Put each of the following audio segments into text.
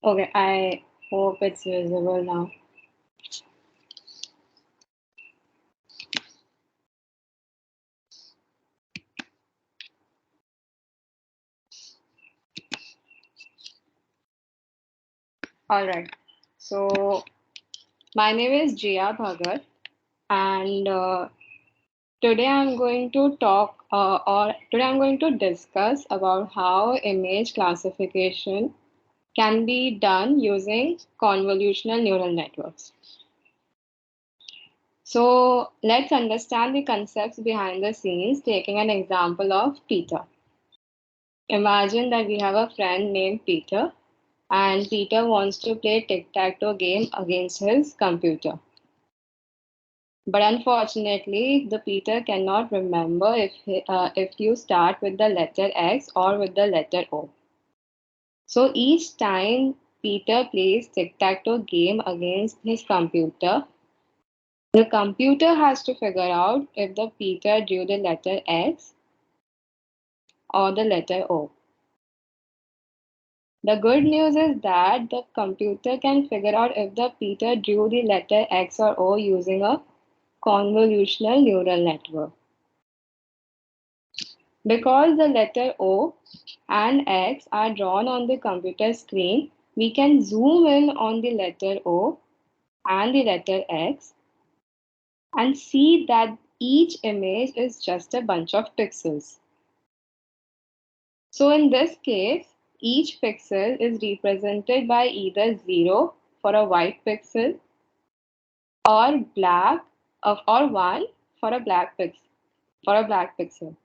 Okay, I hope it's visible now. All right. So my name is Jiya Bhagat, and today I'm going to today I'm going to discuss about how image classification can be done using convolutional neural networks. So let's understand the concepts behind the scenes, taking an example of Peter. Imagine that we have a friend named Peter, and Peter wants to play tic-tac-toe game against his computer. But unfortunately, the Peter cannot remember if you start with the letter X or with the letter O. So each time Peter plays tic-tac-toe game against his computer, the computer has to figure out if the Peter drew the letter X or the letter O. The good news is that the computer can figure out if the Peter drew the letter X or O using a convolutional neural network. Because the letter O and X are drawn on the computer screen, we can zoom in on the letter O and the letter X and see that each image is just a bunch of pixels. So in this case, each pixel is represented by either 0 for a white pixel or black or 1 for a black pixel.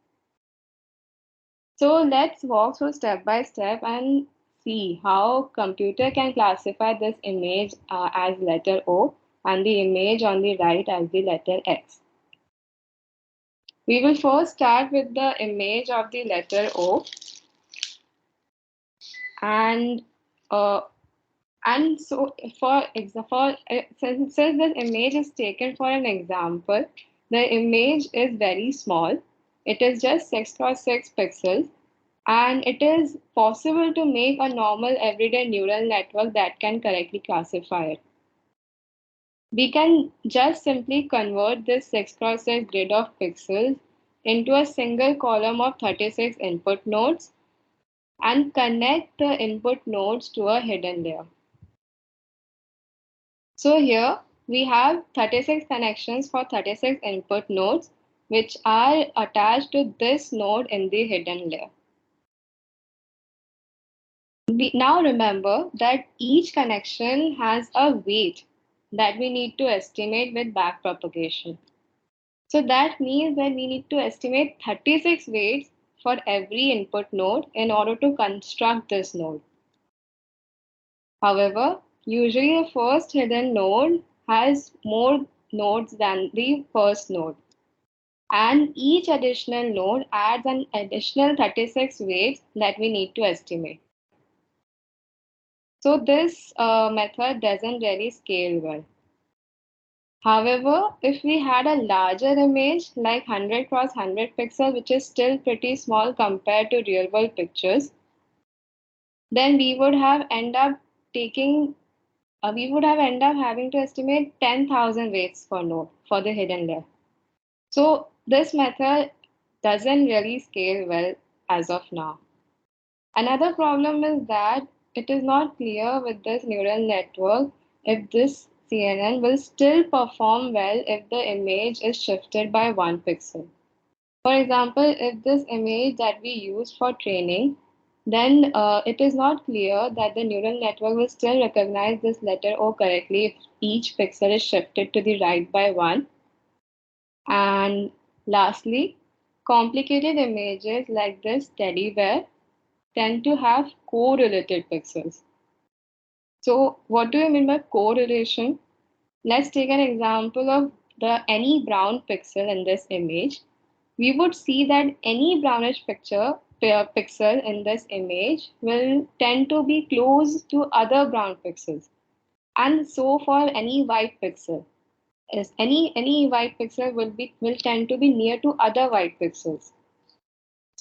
So let's walk through step by step and see how computer can classify this image as letter O and the image on the right as the letter X. We will first start with the image of the letter O, and uh, so for example, since this image is taken for an example, the image is very small. It is just 6 cross 6 pixels, and it is possible to make a normal everyday neural network that can correctly classify it. We can just simply convert this 6 cross 6 grid of pixels into a single column of 36 input nodes and connect the input nodes to a hidden layer. So here we have 36 connections for 36 input nodes, which are attached to this node in the hidden layer. We now remember that each connection has a weight that we need to estimate with backpropagation. So that means that we need to estimate 36 weights for every input node in order to construct this node. However, usually the first hidden node has more nodes than the first node. And each additional node adds an additional 36 weights that we need to estimate. So this method doesn't really scale well. However, if we had a larger image like 100 cross 100 pixel, which is still pretty small compared to real world pictures, then taking we would have end up having to estimate 10,000 weights for node for the hidden layer. So this method doesn't really scale well as of now. Another problem is that it is not clear with this neural network if this CNN will still perform well if the image is shifted by 1 pixel. For example, if this image that we use for training, then it is not clear that the neural network will still recognize this letter O correctly if each pixel is shifted to the right by 1. And lastly, complicated images like this teddy bear tend to have correlated pixels. So what do you mean by correlation? Let's take an example of the any brown pixel in this image. We would see that any brownish pixel in this image will tend to be close to other brown pixels. And so for any white pixel, is any white pixel will tend to be near to other white pixels.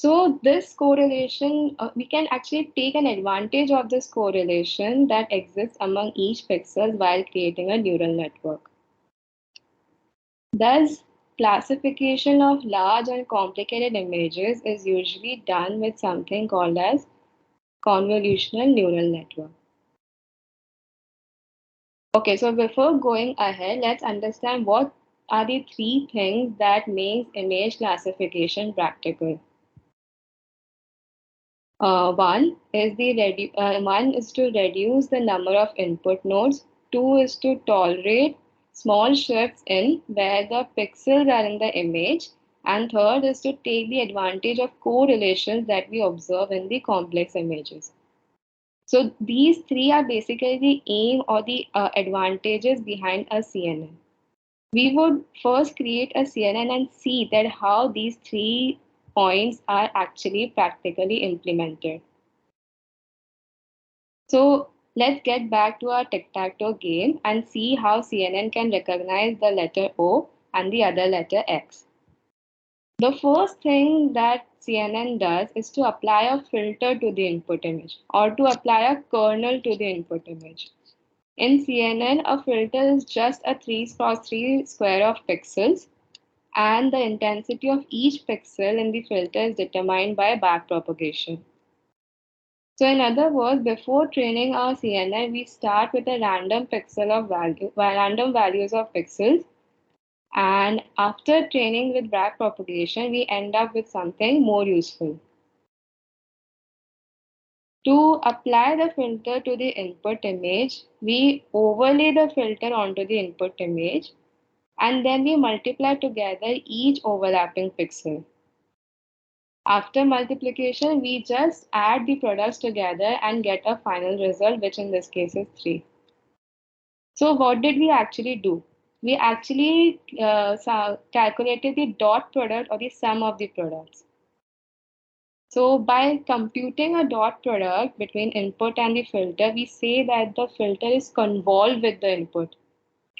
So this correlation, we can actually take an advantage of this correlation that exists among each pixel while creating a neural network. Thus, classification of large and complicated images is usually done with something called as convolutional neural network. Okay, so before going ahead, let's understand what are the three things that makes image classification practical. One is to reduce the number of input nodes. Two is to tolerate small shifts in where the pixels are in the image. And third is to take the advantage of correlations that we observe in the complex images. So these three are basically the aim or the advantages behind a CNN. We would first create a CNN and see that how these 3 points are actually practically implemented. So let's get back to our tic-tac-toe game and see how CNN can recognize the letter O and the other letter X. The first thing that CNN does is to apply a filter to the input image or to apply a kernel to the input image. In CNN, a filter is just a 3x3 square of pixels, and the intensity of each pixel in the filter is determined by backpropagation. So in other words, before training our CNN, we start with a random random values of pixels, and after training with backpropagation, we end up with something more useful. To apply the filter to the input image, we overlay the filter onto the input image, and then we multiply together each overlapping pixel. After multiplication, we just add the products together and get a final result, which in this case is 3. So what did we actually do? We actually calculated the dot product or the sum of the products. So by computing a dot product between input and the filter, we say that the filter is convolved with the input.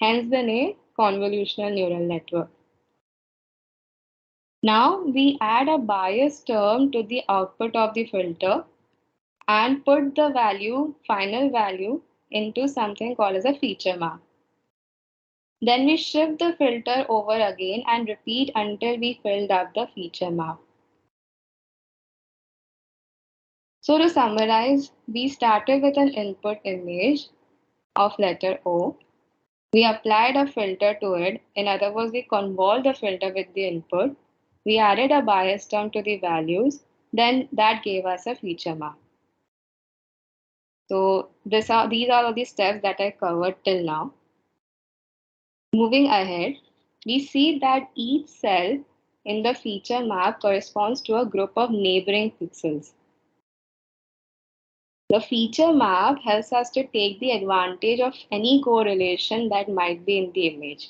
Hence the name convolutional neural network. Now we add a bias term to the output of the filter and put the final value, into something called as a feature map. Then we shift the filter over again and repeat until we filled up the feature map. So to summarize, we started with an input image of letter O. We applied a filter to it. In other words, we convolved the filter with the input. We added a bias term to the values. Then that gave us a feature map. So these are all the steps that I covered till now. Moving ahead, we see that each cell in the feature map corresponds to a group of neighboring pixels. The feature map helps us to take the advantage of any correlation that might be in the image.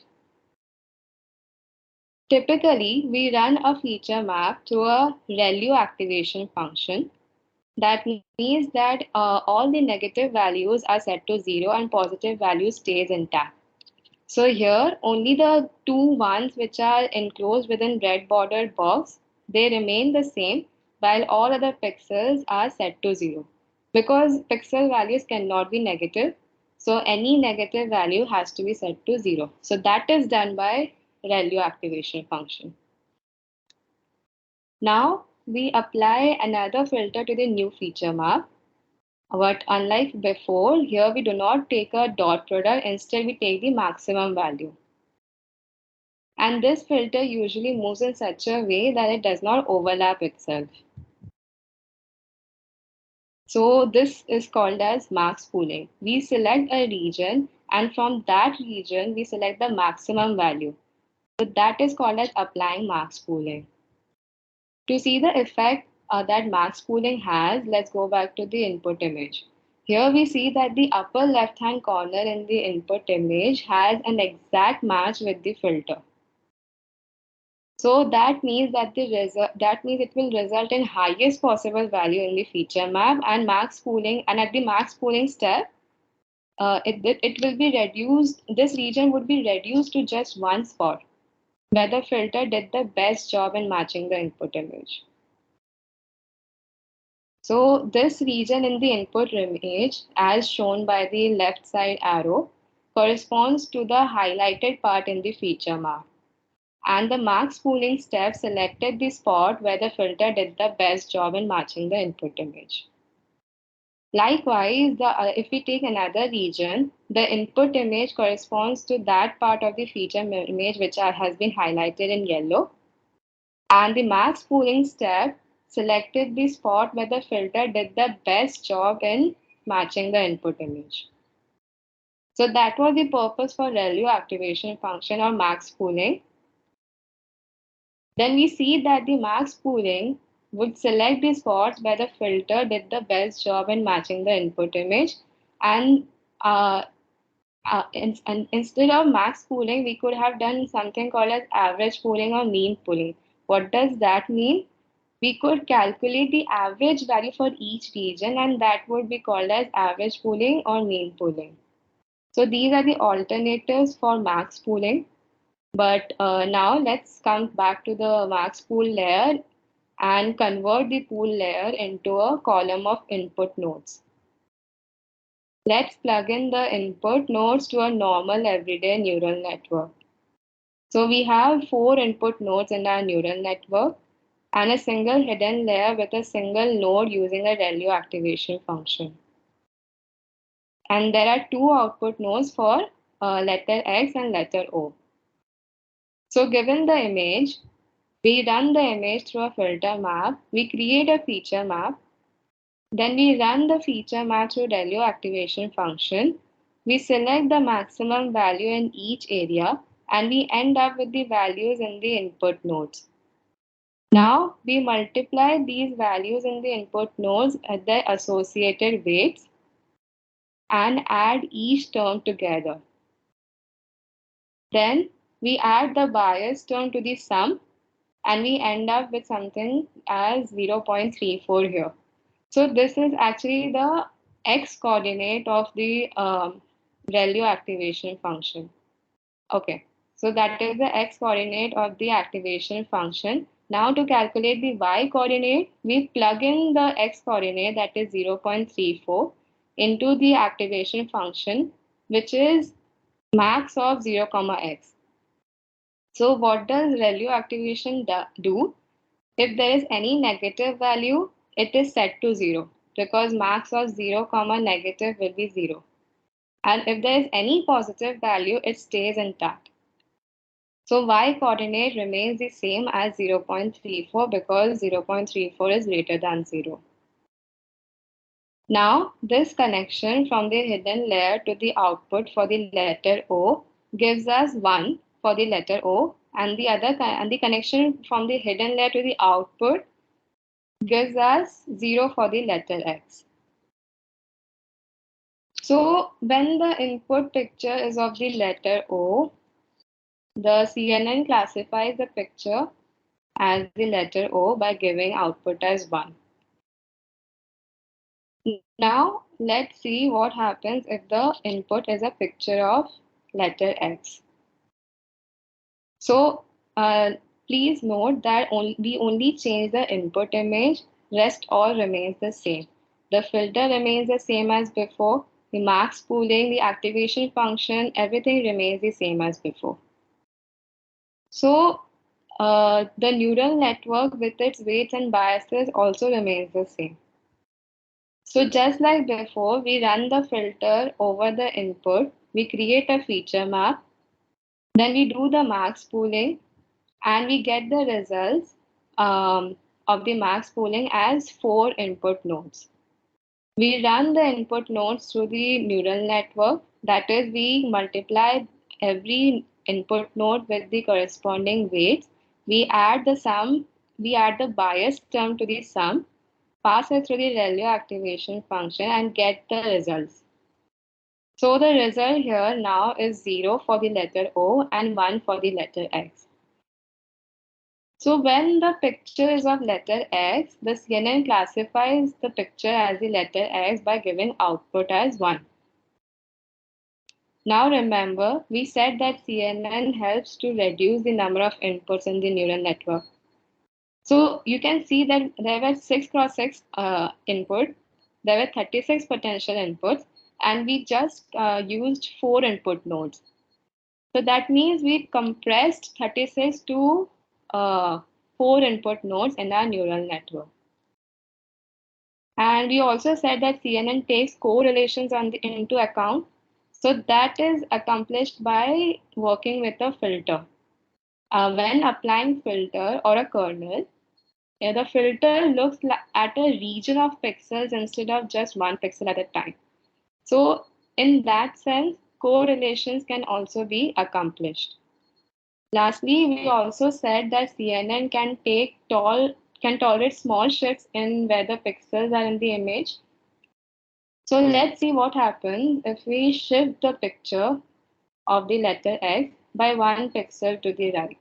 Typically, we run a feature map through a ReLU activation function. That means that all the negative values are set to 0 and positive values stays intact. So here, only the two ones which are enclosed within red bordered box, they remain the same, while all other pixels are set to 0. Because pixel values cannot be negative, so any negative value has to be set to 0. So that is done by ReLU activation function. Now we apply another filter to the new feature map. But unlike before, here we do not take a dot product, instead we take the maximum value. And this filter usually moves in such a way that it does not overlap itself. So this is called as max pooling. We select a region, and from that region we select the maximum value. So that is called as applying max pooling. To see the effect that max pooling has, let's go back to the input image. Here we see that the upper left hand corner in the input image has an exact match with the filter. So that means that it will result in highest possible value in the feature map and max pooling. And at the max pooling step, it will be reduced. This region would be reduced to just one spot, where the filter did the best job in matching the input image. So this region in the input image, as shown by the left side arrow, corresponds to the highlighted part in the feature map. And the max pooling step selected the spot where the filter did the best job in matching the input image. Likewise, if we take another region, the input image corresponds to that part of the feature image which has been highlighted in yellow. And the max pooling step selected the spot where the filter did the best job in matching the input image. So that was the purpose for ReLU activation function or max pooling. Then we see that the max pooling would select the spots where the filter did the best job in matching the input image. And instead of max pooling, we could have done something called as average pooling or mean pooling. What does that mean? We could calculate the average value for each region, and that would be called as average pooling or mean pooling. So these are the alternatives for max pooling. But now let's come back to the max pool layer and convert the pool layer into a column of input nodes. Let's plug in the input nodes to a normal everyday neural network. So we have 4 input nodes in our neural network and a single hidden layer with a single node using a ReLU activation function. And there are 2 output nodes for letter X and letter O. So given the image, we run the image through a filter map, we create a feature map, then we run the feature map through ReLU activation function, we select the maximum value in each area, and we end up with the values in the input nodes. Now we multiply these values in the input nodes at their associated weights and add each term together. Then we add the bias term to the sum and we end up with something as 0.34 here. So this is actually the x coordinate of the ReLU activation function. Okay, so that is the x coordinate of the activation function. Now to calculate the y coordinate, we plug in the x coordinate, that is 0.34, into the activation function, which is max of 0, x. So what does ReLU activation do? If there is any negative value, it is set to 0 because max of 0, negative will be 0. And if there is any positive value, it stays intact. So y coordinate remains the same as 0.34 because 0.34 is greater than 0. Now this connection from the hidden layer to the output for the letter O gives us 1 for the letter O, and the connection from the hidden layer to the output gives us 0 for the letter X. So when the input picture is of the letter O, the CNN classifies the picture as the letter O by giving output as 1. Now let's see what happens if the input is a picture of letter X. So please note that we only change the input image, rest all remains the same. The filter remains the same as before, the max pooling, the activation function, everything remains the same as before. So the neural network with its weights and biases also remains the same. So just like before, we run the filter over the input, we create a feature map, then we do the max pooling, and we get the results of the max pooling as 4 input nodes. We run the input nodes through the neural network, that is, we multiply every input node with the corresponding weights. We add the bias term to the sum, pass it through the ReLU activation function, and get the results. So the result here now is 0 for the letter O and 1 for the letter X. So when the picture is of letter X, the CNN classifies the picture as the letter X by giving output as 1. Now remember, we said that CNN helps to reduce the number of inputs in the neural network. So you can see that there were 6 cross 6 input, there were 36 potential inputs, and we just used 4 input nodes. So that means we compressed 36 to 4 input nodes in our neural network. And we also said that CNN takes correlations into account. So that is accomplished by working with a filter. When applying filter or a kernel, the filter looks at a region of pixels instead of just one pixel at a time. So in that sense, correlations can also be accomplished. Lastly, we also said that CNN can tolerate small shifts in where the pixels are in the image. So let's see what happens if we shift the picture of the letter X by 1 pixel to the right.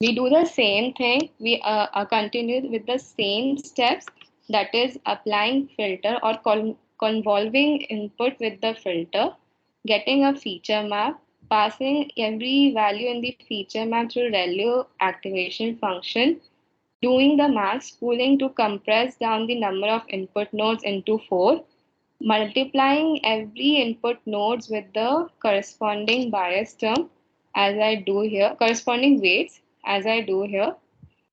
We do the same thing. We continue with the same steps, that is applying filter or convolving input with the filter, getting a feature map, passing every value in the feature map through ReLU activation function, doing the max pooling to compress down the number of input nodes into 4, multiplying every input nodes with the corresponding bias term as I do here, corresponding weights as I do here,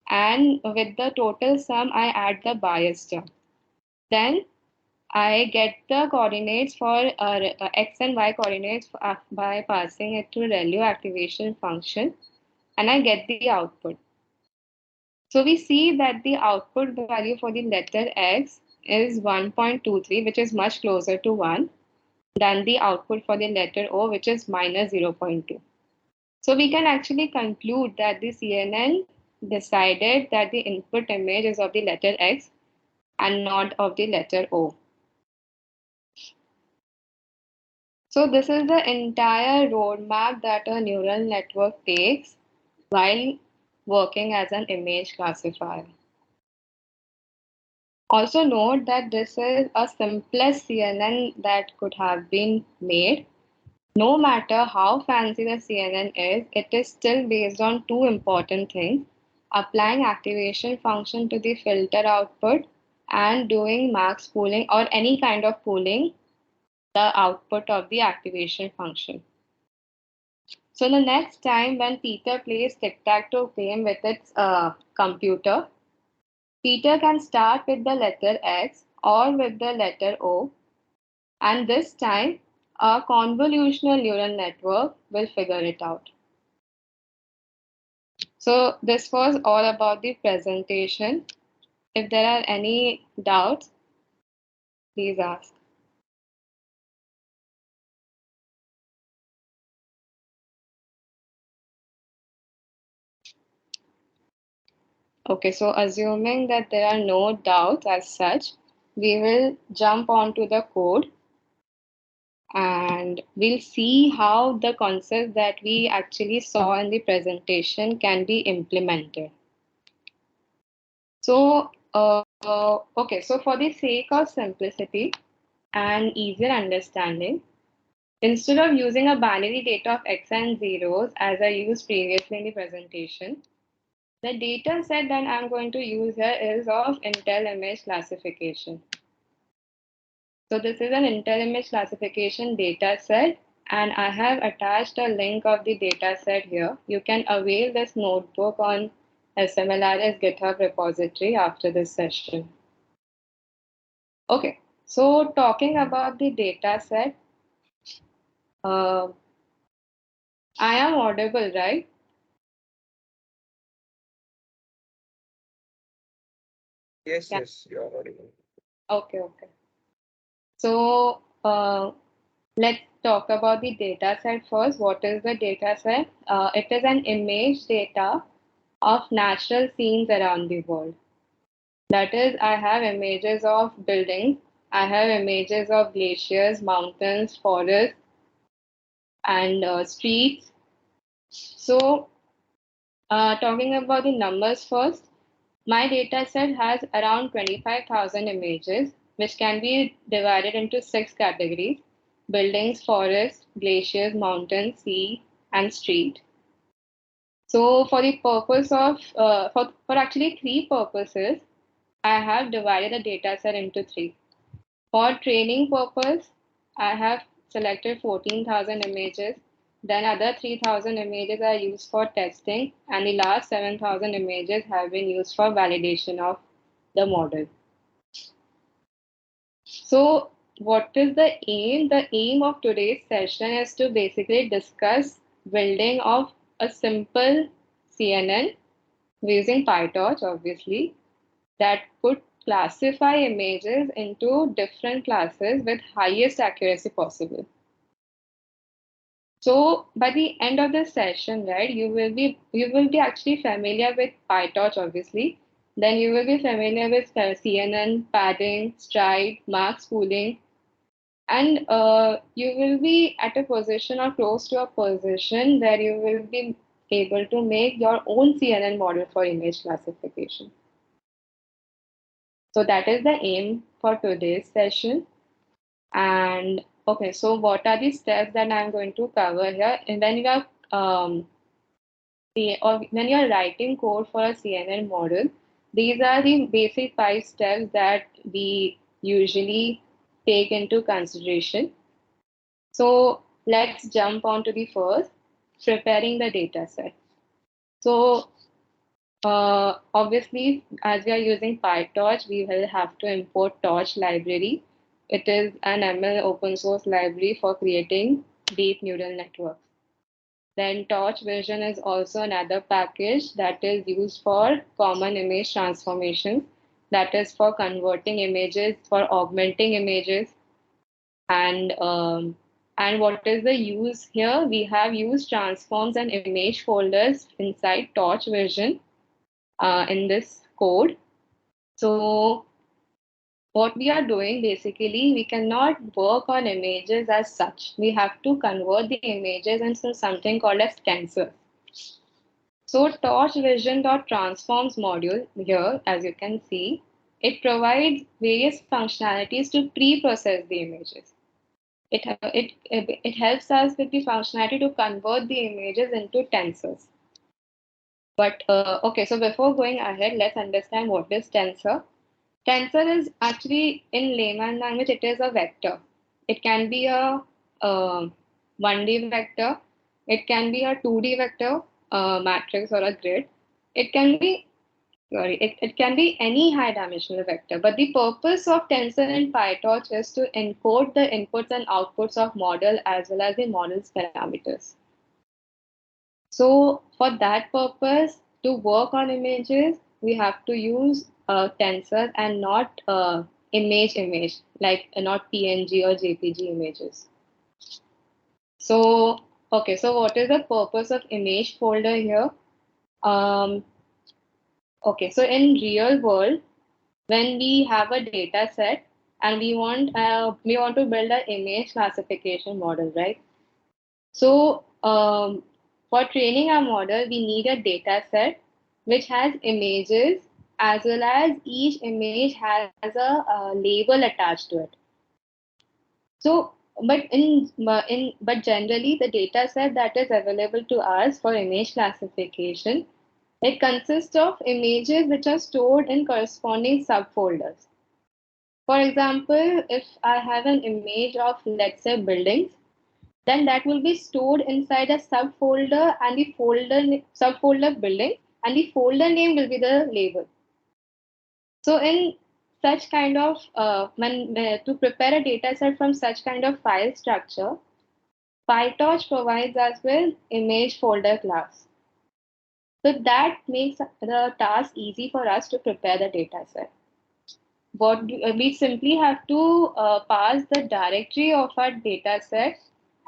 and with the total sum I add the bias term. Then I get the coordinates for x and y coordinates by passing it to ReLU activation function, and I get the output. So we see that the output value for the letter X is 1.23, which is much closer to 1 than the output for the letter O, which is minus 0.2. So we can actually conclude that the CNN decided that the input image is of the letter X and not of the letter O. So this is the entire roadmap that a neural network takes while working as an image classifier. Also note that this is a simplest CNN that could have been made. No matter how fancy the CNN is, it is still based on two important things: applying activation function to the filter output and doing max pooling or any kind of pooling the output of the activation function. So the next time when Peter plays tic-tac-toe game with its computer, Peter can start with the letter X or with the letter O, and this time a convolutional neural network will figure it out. So this was all about the presentation. If there are any doubts, please ask. Okay, so assuming that there are no doubts as such, we will jump onto the code and we'll see how the concepts that we actually saw in the presentation can be implemented. So, okay, so for the sake of simplicity and easier understanding, instead of using a binary data of x and zeros as I used previously in the presentation, the data set that I'm going to use here is of Intel image classification. So this is an Intel image classification data set, and I have attached a link of the data set here. You can avail this notebook on SMLRA's GitHub repository after this session. Okay, so talking about the data set, I am audible, right? Yes, yes, you are audible. Okay, okay. So let's talk about the data set first. What is the data set? It is an image data of natural scenes around the world. That is, I have images of buildings, I have images of glaciers, mountains, forests, and streets. So, talking about the numbers first, my data set has around 25,000 images, which can be divided into 6 categories: buildings, forests, glaciers, mountains, sea, and street. So for the purpose of, for actually three purposes, I have divided the data set into three. For training purpose, I have selected 14,000 images. Then other 3,000 images are used for testing, and the last 7,000 images have been used for validation of the model. So, what is the aim? The aim of today's session is to basically discuss building of a simple CNN using PyTorch, obviously, that could classify images into different classes with highest accuracy possible. So by the end of the session, right, you will be actually familiar with PyTorch, obviously. Then you will be familiar with CNN, padding, stride, max pooling, and you will be at a position or close to a position where you will be able to make your own CNN model for image classification. So that is the aim for today's session. And okay, so what are the steps that I'm going to cover here? And when you are or when you're writing code for a CNN model, these are the basic 5 steps that we usually take into consideration. So let's jump on to the first, preparing the data set. So obviously, as we are using PyTorch, we will have to import Torch library. It is an ML open source library for creating deep neural networks. Then Torch Vision is also another package that is used for common image transformations. That is for converting images, for augmenting images. And what is the use here? We have used transforms and image folders inside Torch Vision in this code. So what we are doing basically, we cannot work on images as such. We have to convert the images into something called as tensors. So Torch Vision.transforms module here, as you can see, it provides various functionalities to pre-process the images. It helps us with the functionality to convert the images into tensors. But okay, so before going ahead, let's understand what is tensor. Tensor is actually, in layman language, it is a vector. It can be a 1D vector. It can be a 2D vector, matrix or a grid. It can be, it can be any high dimensional vector. But the purpose of tensor in PyTorch is to encode the inputs and outputs of model as well as the model's parameters. So for that purpose, to work on images, we have to use tensor and not image, like not PNG or JPG images. So, okay, so what is the purpose of image folder here? Um, okay, so in real world, when we have a data set and we want to build an image classification model, right? So for training our model, we need a data set which has images as well as each image has a label attached to it. So, but generally, the data set that is available to us for image classification, it consists of images which are stored in corresponding subfolders. For example, if I have an image of, let's say, buildings, then that will be stored inside a subfolder and the subfolder building, and the folder name will be the label. So in such kind of to prepare a data set from such kind of file structure, PyTorch provides us with image folder class. So that makes the task easy for us to prepare the data set. We simply have to pass the directory of our data set,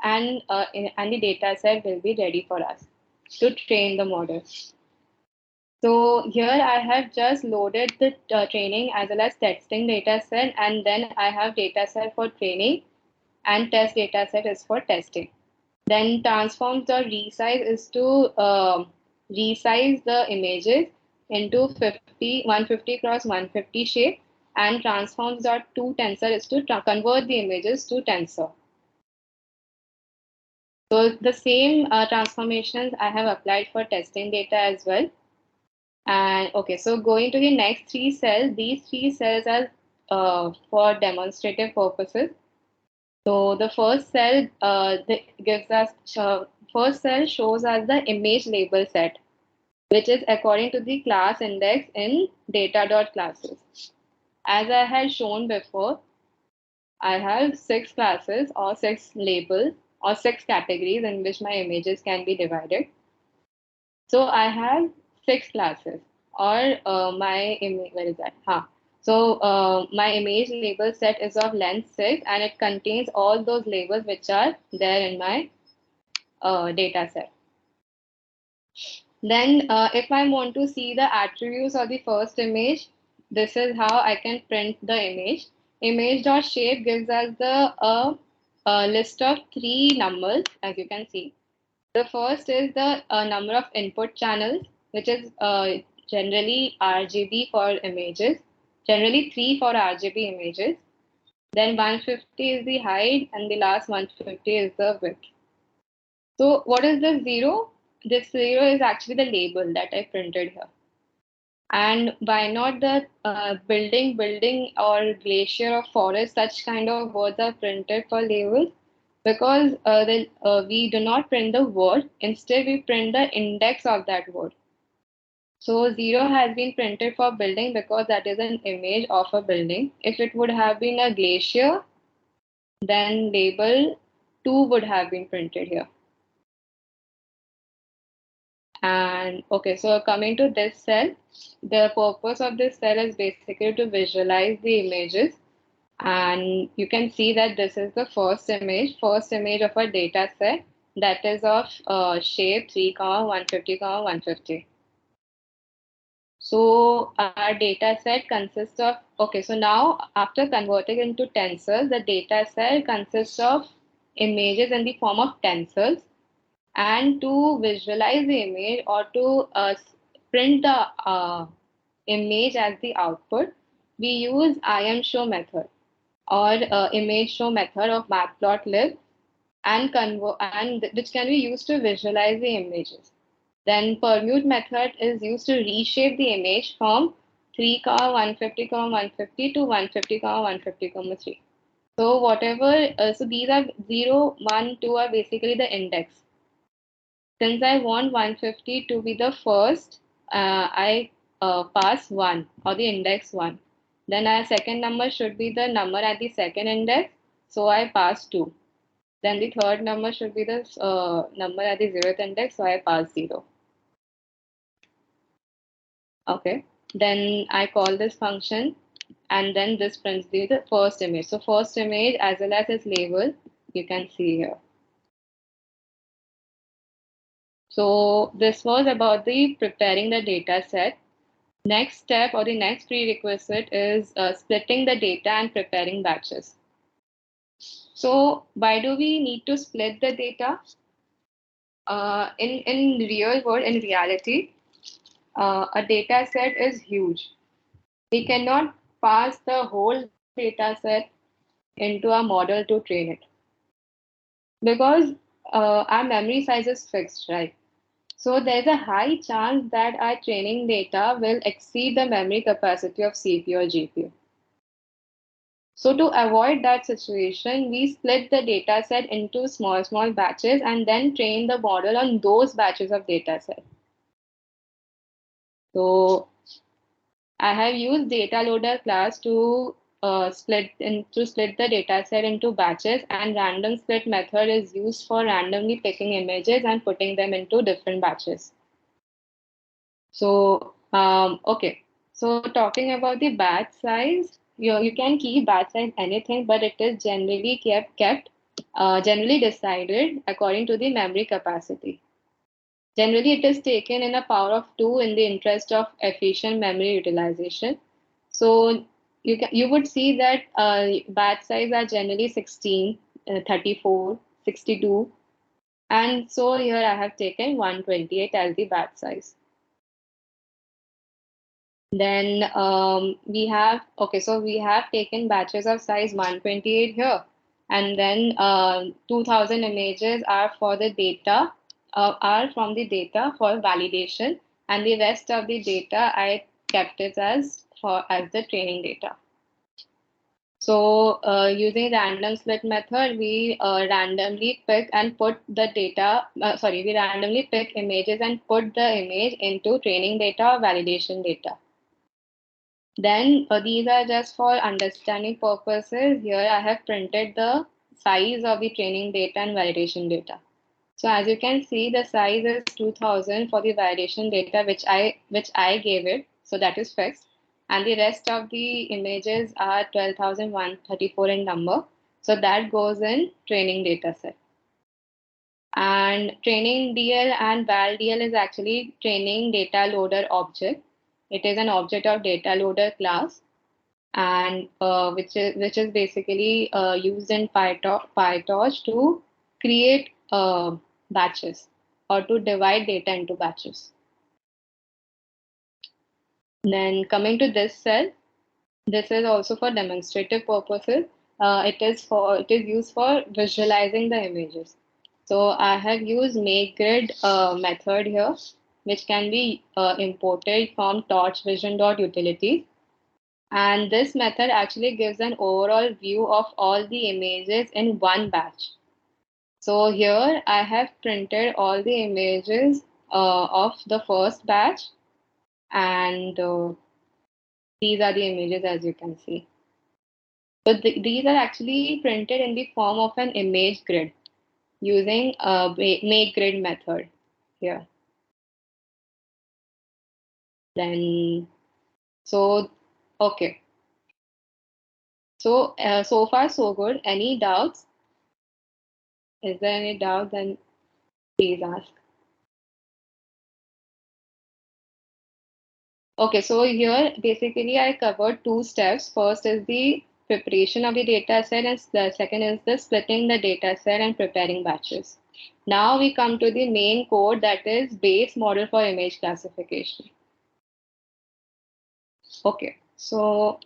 and the data set will be ready for us to train the model. So here I have just loaded the training as well as testing data set, and then I have data set for training and test data set is for testing. Then transforms or resize is to resize the images into 150 cross 150 shape, and transforms.to tensor is to convert the images to tensor. So the same transformations I have applied for testing data as well. And okay, so going to the next three cells, these three cells are for demonstrative purposes. So the first cell gives us first cell shows us the image label set, which is according to the class index in data.classes. As I had shown before, I have six classes or six labels or six categories in which my images can be divided. So I have six classes or my image, where is that? Huh. So my image label set is of length 6 and it contains all those labels which are there in my data set. Then if I want to see the attributes of the first image, this is how I can print the image. Image.shape gives us a list of three numbers, as you can see. The first is the number of input channels, which is generally RGB for images, generally 3 for RGB images. Then 150 is the height, and the last 150 is the width. So what is the zero? This zero is actually the label that I printed here. And why not the building or glacier or forest, such kind of words are printed for labels? Because we do not print the word, instead we print the index of that word. So 0 has been printed for building because that is an image of a building. If it would have been a glacier, then label 2 would have been printed here. And okay, so coming to this cell, the purpose of this cell is basically to visualize the images. And you can see that this is the first image of a data set that is of shape 3, 150, 150. So our data set consists of, okay, so now after converting into tensors, the data set consists of images in the form of tensors. And to visualize the image or to print the image as the output, we use IMShow method or image show method of matplotlib and which can be used to visualize the images. Then permute method is used to reshape the image from 3, 150, 150 to 150, 150, 3. So whatever, so these are 0, 1, 2 are basically the index. Since I want 150 to be the first, I pass 1 or the index 1. Then our second number should be the number at the second index, so I pass 2. Then the third number should be the number at the 0th index, so I pass 0. Okay, then I call this function and then this prints the first image. So first image as well as its label, you can see here. So this was about the preparing the data set. Next step or the next prerequisite is splitting the data and preparing batches. So why do we need to split the data? In real world, in reality, a data set is huge. We cannot pass the whole data set into a model to train it because our memory size is fixed, right? So there's a high chance that our training data will exceed the memory capacity of CPU or GPU. So to avoid that situation, we split the data set into small batches and then train the model on those batches of data set. So I have used data loader class to split the data set into batches, and random split method is used for randomly picking images and putting them into different batches. So okay, so talking about the batch size, you can keep batch size anything, but it is generally kept generally decided according to the memory capacity. Generally, it is taken in a power of 2 in the interest of efficient memory utilization. So you would see that batch size are generally 16, 34, 62, and so here I have taken 128 as the batch size. Then we have, okay, so we have taken batches of size 128 here. And then 2000 images are for the data, are from the data for validation, and the rest of the data I kept it as the training data. So using random split method, we randomly pick and put the data, we randomly pick images and put the image into training data or validation data. Then these are just for understanding purposes. Here I have printed the size of the training data and validation data. So as you can see, the size is 2000 for the validation data, which I gave it. So that is fixed. And the rest of the images are 12,134 in number. So that goes in training data set. And training DL and val DL is actually training data loader object. It is an object of data loader class, and which is basically used in PyTorch to create batches or to divide data into batches. Then coming to this cell, this is also for demonstrative purposes. It is used for visualizing the images. So I have used makeGrid method here, which can be imported from torchvision.utility. And this method actually gives an overall view of all the images in one batch. So here I have printed all the images of the first batch, and these are the images as you can see. So these are actually printed in the form of an image grid using a make grid method here. Then, so, okay. So, so far so good. Any doubts? Is there any doubt? Then please ask. Okay, so here basically I covered two steps. First is the preparation of the data set, and the second is the splitting the data set and preparing batches. Now we come to the main code, that is base model for image classification. Okay, so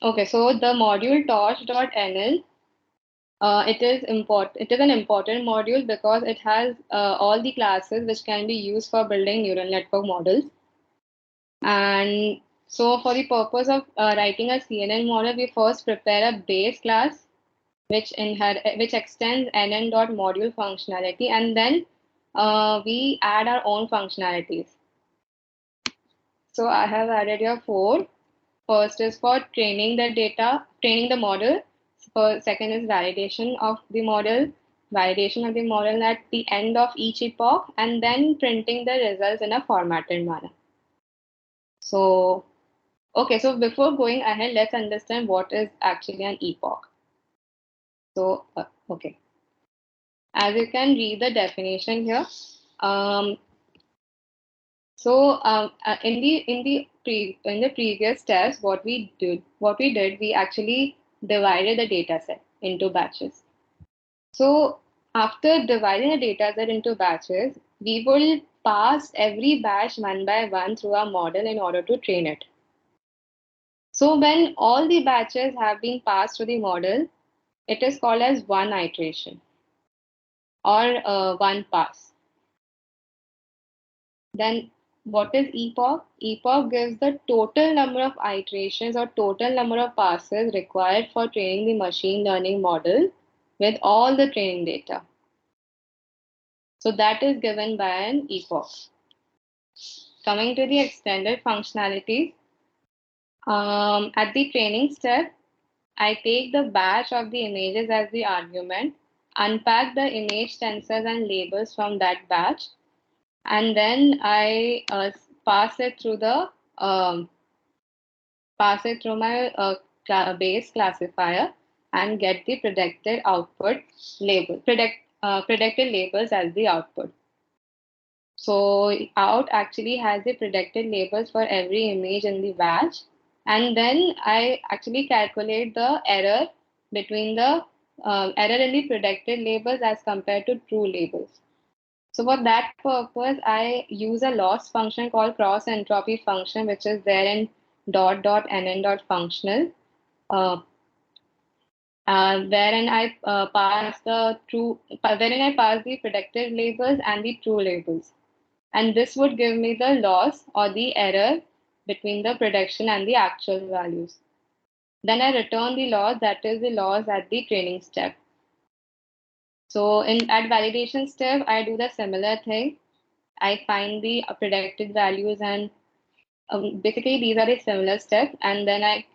the module torch.nl, it is important. It is an important module because it has all the classes which can be used for building neural network models. And so for the purpose of writing a CNN model, we first prepare a base class which extends nn.module functionality, and then we add our own functionalities. So I have added here 4. First is for training the model. Second is validation of the model, at the end of each epoch, and then printing the results in a formatted manner. So, okay, so before going ahead, let's understand what is actually an epoch. So, okay, as you can read the definition here. In the previous steps, what we did, we actually divided the data set into batches. So after dividing the data set into batches, we will pass every batch one by one through our model in order to train it. So when all the batches have been passed through the model, it is called as one iteration or one pass. Then what is epoch? Epoch gives the total number of iterations or total number of passes required for training the machine learning model with all the training data. So that is given by an epoch. Coming to the extended functionality, at the training step, I take the batch of the images as the argument, unpack the image tensors and labels from that batch, and then I pass it through my base classifier and get the predicted output predicted labels as the output. So out actually has the predicted labels for every image in the batch, and then I actually calculate the error between the error in the predicted labels as compared to true labels. So for that purpose, I use a loss function called cross entropy function, which is there in dot dot nn dot functional. wherein I pass the predicted labels and the true labels. And this would give me the loss or the error between the prediction and the actual values. Then I return the loss, that is the loss at the training step. So at validation step, I do the similar thing. I find the predicted values and basically these are the similar steps, and then I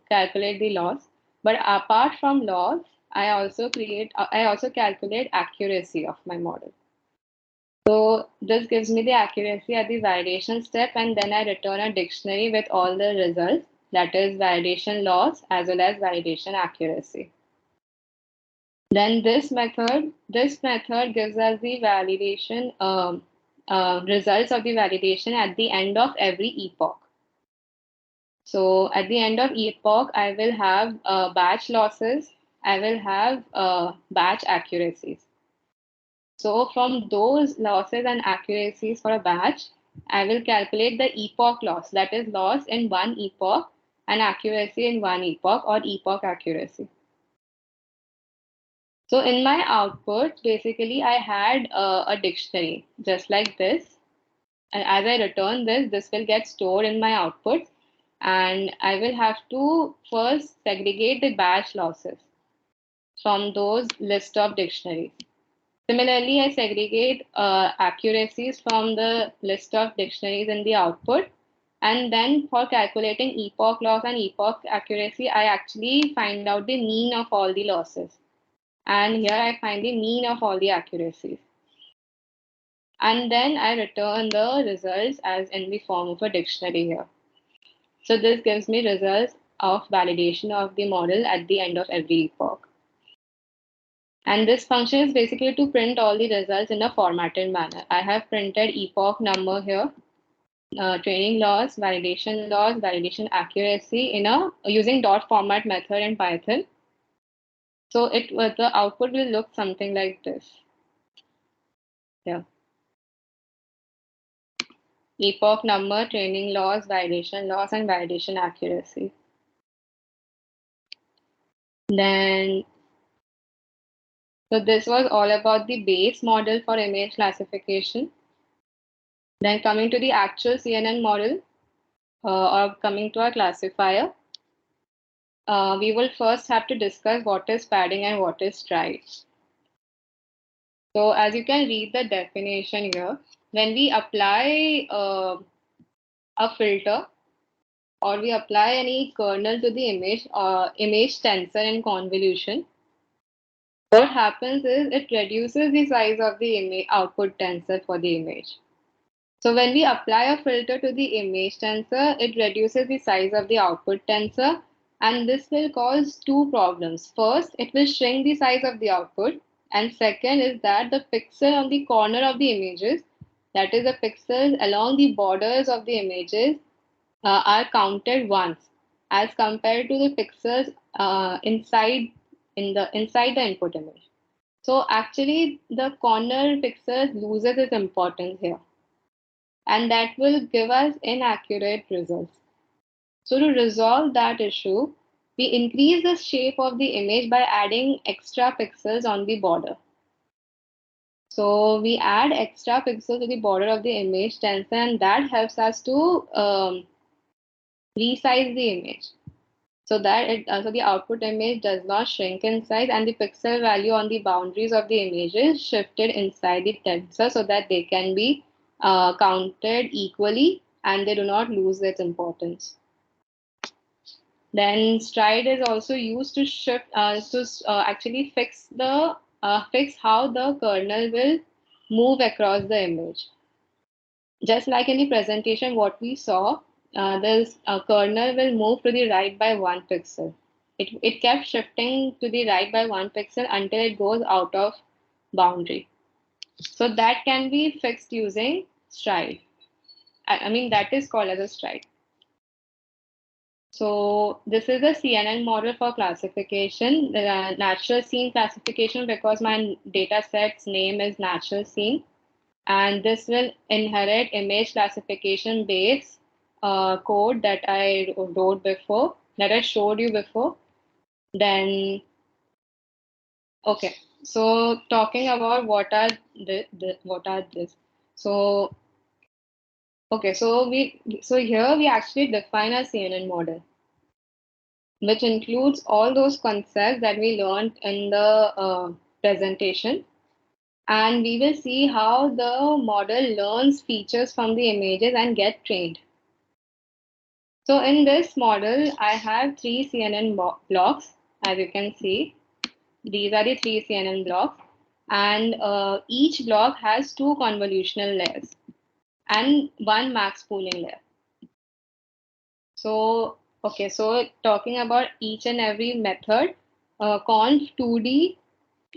calculate the loss. But apart from loss, I also calculate accuracy of my model. So this gives me the accuracy at the validation step, and then I return a dictionary with all the results, that is validation loss as well as validation accuracy. Then this method gives us the validation results of the validation at the end of every epoch. So at the end of epoch, I will have batch losses, I will have batch accuracies. So from those losses and accuracies for a batch, I will calculate the epoch loss, that is loss in one epoch and accuracy in one epoch or epoch accuracy. So in my output, basically I had a dictionary just like this. And as I return this, this will get stored in my output. And I will have to first segregate the batch losses from those list of dictionaries. Similarly, I segregate accuracies from the list of dictionaries in the output. And then for calculating epoch loss and epoch accuracy, I actually find out the mean of all the losses. And here I find the mean of all the accuracies. And then I return the results as in the form of a dictionary here. So this gives me results of validation of the model at the end of every epoch. And this function is basically to print all the results in a formatted manner. I have printed epoch number here, training loss, validation accuracy in a using dot format method in Python. So the output will look something like this. Yeah. Epoch number, training loss, and validation accuracy. Then, so this was all about the base model for image classification. Then coming to the actual CNN model, or coming to our classifier, we will first have to discuss what is padding and what is stride. So as you can read the definition here, when we apply a filter or we apply any kernel to the image tensor in convolution, what happens is it reduces the size of the image output tensor for the image. So when we apply a filter to the image tensor, it reduces the size of the output tensor, and this will cause two problems. First, it will shrink the size of the output, and second is that the pixel on the corner of the images, that is the pixels along the borders of the images, are counted once as compared to the pixels inside the input image. So actually the corner pixel loses its importance here, and that will give us inaccurate results. So to resolve that issue, we increase the shape of the image by adding extra pixels on the border. So we add extra pixels to the border of the image tensor, and that helps us to resize the image so that so the output image does not shrink in size, and the pixel value on the boundaries of the image is shifted inside the tensor so that they can be counted equally and they do not lose its importance. Then stride is also used to shift actually fix how the kernel will move across the image. Just like in the presentation, what we saw, this kernel will move to the right by 1 pixel. It kept shifting to the right by 1 pixel until it goes out of boundary. So that can be fixed using stride. I mean, that is called as a stride. So this is a CNN model for classification, the natural scene classification, because my data set's name is natural scene. And this will inherit image classification base code that I wrote before, that I showed you before. Then Okay, so talking about what are this? So okay, so here we actually define a CNN model, which includes all those concepts that we learned in the presentation, and we will see how the model learns features from the images and get trained. So in this model, I have three CNN blocks, as you can see. These are the three CNN blocks, and each block has two convolutional layers and one max pooling layer. So, okay, so talking about each and every method, conv 2D,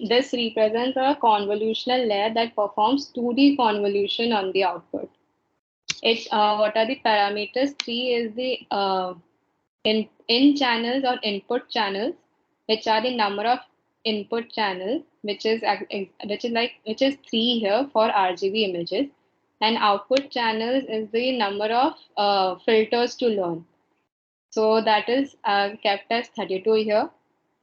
this represents a convolutional layer that performs 2D convolution on the output. What are the parameters? Three is the in channels or input channels, which are the number of input channels, which is three here for RGB images, and output channels is the number of filters to learn. So that is kept as 32 here.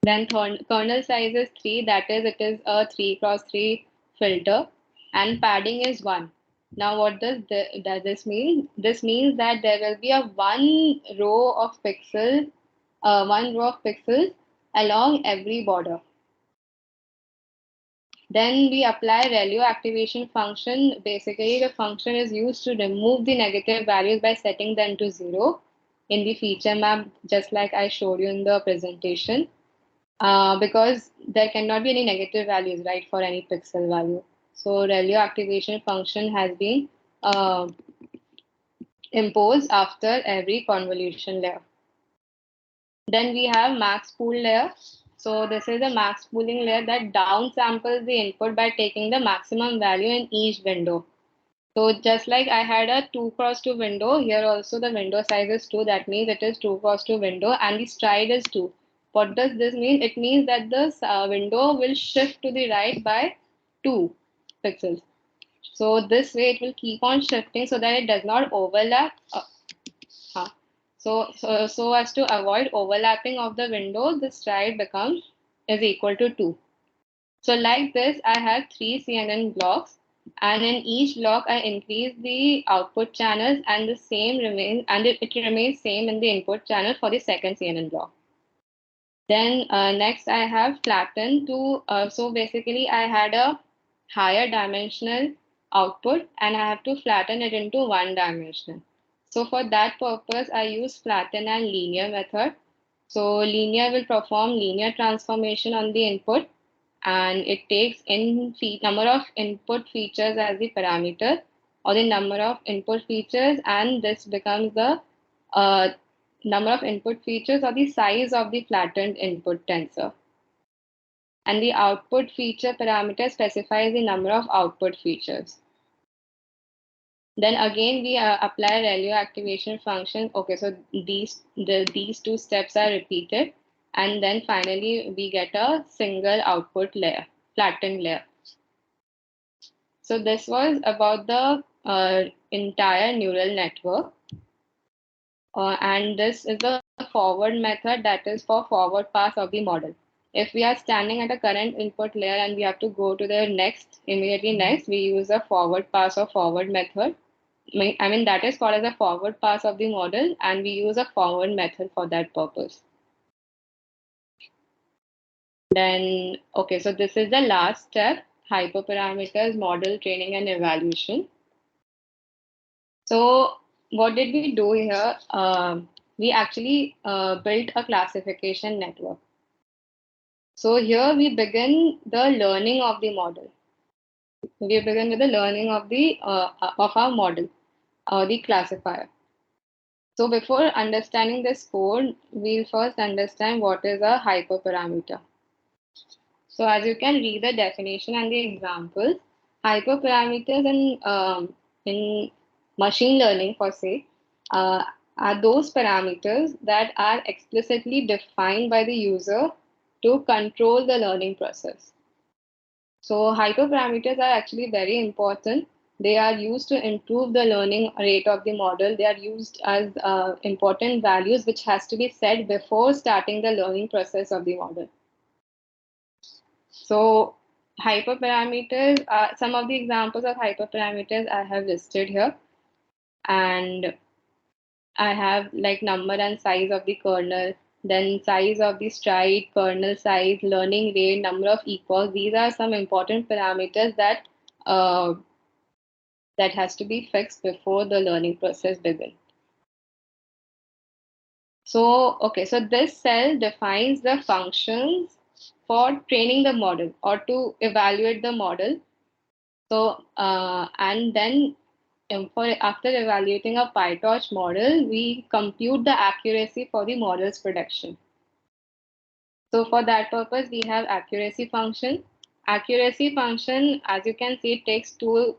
Then kernel size is 3, that is, it is a 3 cross 3 filter, and padding is 1. Now, what does this mean? This means that there will be a one row of pixels along every border. Then we apply ReLU activation function. Basically, the function is used to remove the negative values by setting them to 0 in the feature map, just like I showed you in the presentation. Because there cannot be any negative values, right, for any pixel value. So ReLU activation function has been imposed after every convolution layer. Then we have max pool layer. So this is a max pooling layer that downsamples the input by taking the maximum value in each window. So just like I had a 2 cross 2 window, here also the window size is 2. That means it is 2 cross 2 window and the stride is 2. What does this mean? It means that this window will shift to the right by 2 pixels. So this way it will keep on shifting so that it does not overlap. So as to avoid overlapping of the windows, the stride becomes is equal to 2. So like this, I have three CNN blocks, and in each block I increase the output channels, and the same remains, and it remains same in the input channel for the second CNN block. Then next I have flatten to, so basically I had a higher dimensional output and I have to flatten it into one dimensional. So for that purpose, I use flatten and linear method. So linear will perform linear transformation on the input, and it takes number of input features as the parameter, or the number of input features, and this becomes the uh, number of input features or the size of the flattened input tensor. And the output feature parameter specifies the number of output features. Then again we apply ReLU activation function. Okay, so these two steps are repeated, and then finally we get a single output layer, flattened layer. So this was about the entire neural network. And this is the forward method, that is for forward pass of the model. If we are standing at a current input layer and we have to go to the next, immediately next, we use a forward pass or forward method. I mean, that is called as a forward pass of the model, and we use a forward method for that purpose. Then, okay, so this is the last step, hyperparameters, model training and evaluation. So what did we do here? We actually built a classification network. So here we begin the learning of the model. We begin with the learning of our model, the classifier. So before understanding this code, we'll first understand what is a hyperparameter. So as you can read the definition and the examples, hyperparameters in machine learning, for say, are those parameters that are explicitly defined by the user to control the learning process. So hyperparameters are actually very important. They are used to improve the learning rate of the model. They are used as important values which has to be set before starting the learning process of the model. So hyperparameters are some of the examples of hyperparameters I have listed here. And I have like number and size of the kernel, then size of the stride, kernel size, learning rate, number of epochs. These are some important parameters that has to be fixed before the learning process begins. So, okay, so this cell defines the functions for training the model or to evaluate the model. So, and then for after evaluating a PyTorch model, we compute the accuracy for the model's prediction. So for that purpose, we have accuracy function. Accuracy function, as you can see, takes two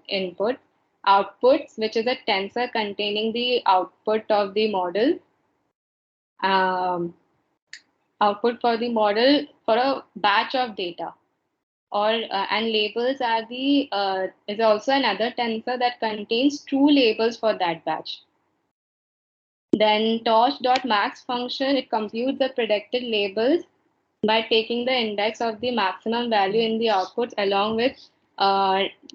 outputs, which is a tensor containing the output of the model, um, output for the model for a batch of data. Or and labels are the is also another tensor that contains true labels for that batch. Then torch.max function, it computes the predicted labels by taking the index of the maximum value in the outputs along with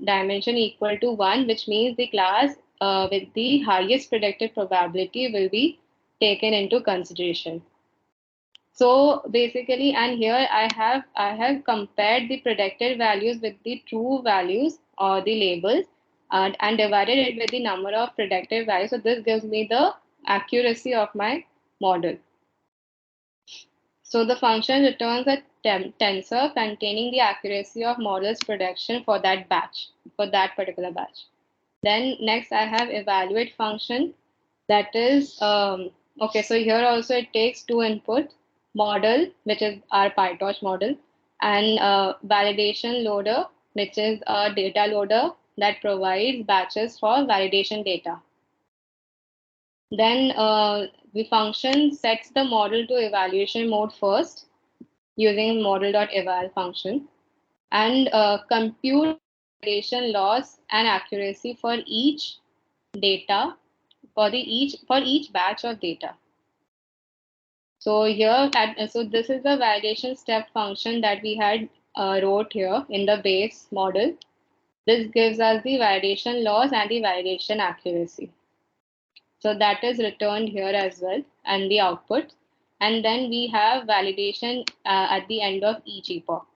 dimension equal to 1, which means the class with the highest predicted probability will be taken into consideration. So basically, and here I have compared the predicted values with the true values or the labels and divided it with the number of predicted values. So this gives me the accuracy of my model. So the function returns a tensor containing the accuracy of model's prediction for that batch, for that particular batch. Then next I have evaluate function that is, okay, so here also it takes two inputs, model, which is our PyTorch model, and validation loader, which is a data loader that provides batches for validation data. Then the function sets the model to evaluation mode first using model.eval function and compute validation loss and accuracy for each data for each batch of data. So so this is the validation step function that we had wrote here in the base model. This gives us the validation loss and the validation accuracy. So that is returned here as well and the output. And then we have validation at the end of each epoch.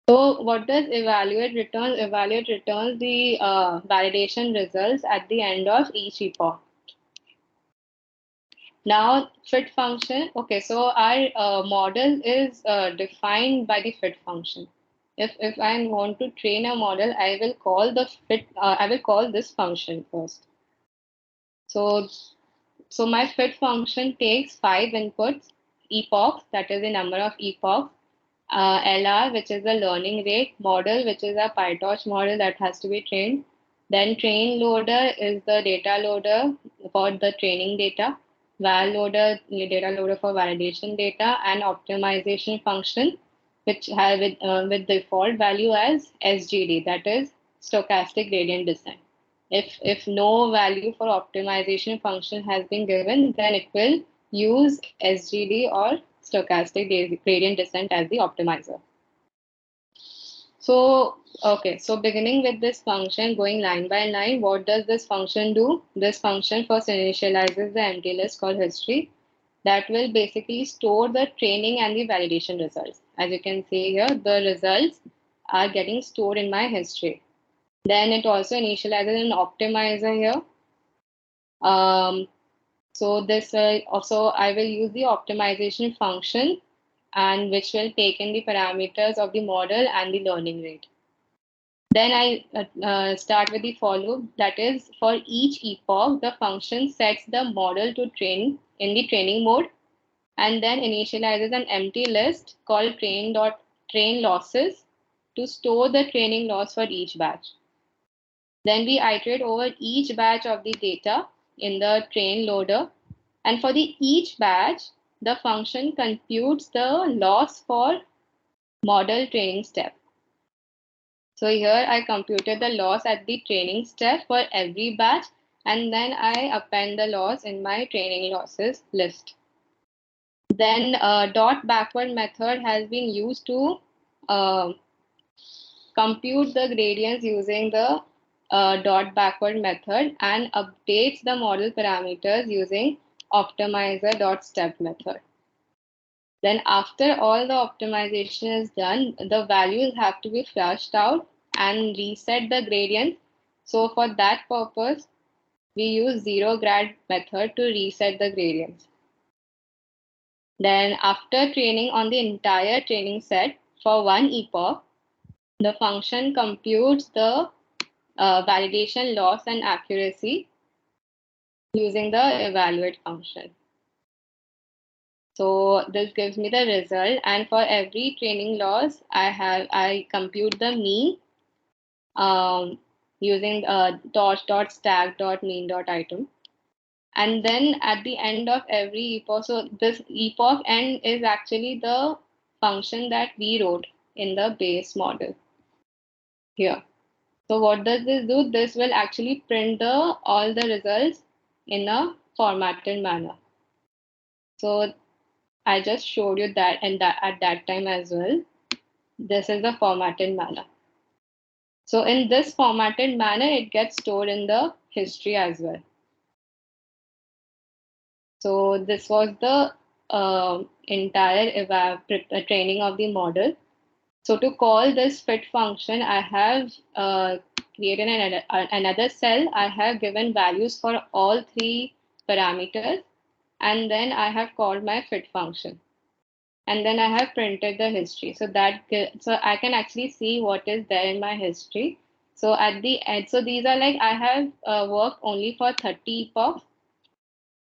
So what does evaluate returns? Evaluate returns the validation results at the end of each epoch. Now fit function. Okay, so our model is defined by the fit function. If I want to train a model, I will call the fit. I will call this function first. So my fit function takes 5 inputs, epochs, that is the number of epochs, LR, which is the learning rate, model, which is a PyTorch model that has to be trained. Then train loader is the data loader for the training data, val loader, data loader for validation data, and optimization function, which has with default value as SGD, that is stochastic gradient descent. If no value for optimization function has been given, then it will use SGD or stochastic gradient descent as the optimizer. So, okay, so beginning with this function, going line by line, what does this function do? This function first initializes the empty list called history that will basically store the training and the validation results. As you can see here, the results are getting stored in my history. Then it also initializes an optimizer here. So this also I will use the optimization function and which will take in the parameters of the model and the learning rate. Then I start with the for loop, that is for each epoch, the function sets the model to train in the training mode and then initializes an empty list called train losses to store the training loss for each batch. Then we iterate over each batch of the data in the train loader. And for each batch, the function computes the loss for model training step. So here I computed the loss at the training step for every batch, and then I append the loss in my training losses list. Then dot backward method has been used to uh, compute the gradients using the dot backward method and updates the model parameters using optimizer.step method. Then after all the optimization is done, the values have to be flushed out and reset the gradient. So for that purpose, we use zero grad method to reset the gradients. Then after training on the entire training set for one epoch, the function computes the validation loss and accuracy using the evaluate function. So this gives me the result, and for every training loss, I compute the mean using torch.stack.mean.item. And then at the end of every epoch, so this epoch end is actually the function that we wrote in the base model here. So what does this do? This will actually print all the results in a formatted manner. So I just showed you that and that at that time as well. This is the formatted manner. So in this formatted manner, it gets stored in the history as well. So this was the entire training of the model. So to call this fit function, I have created another cell. I have given values for all three parameters, and then I have called my fit function. And then I have printed the history. So so I can actually see what is there in my history. So at the end, so these are like I have worked only for 30 epochs.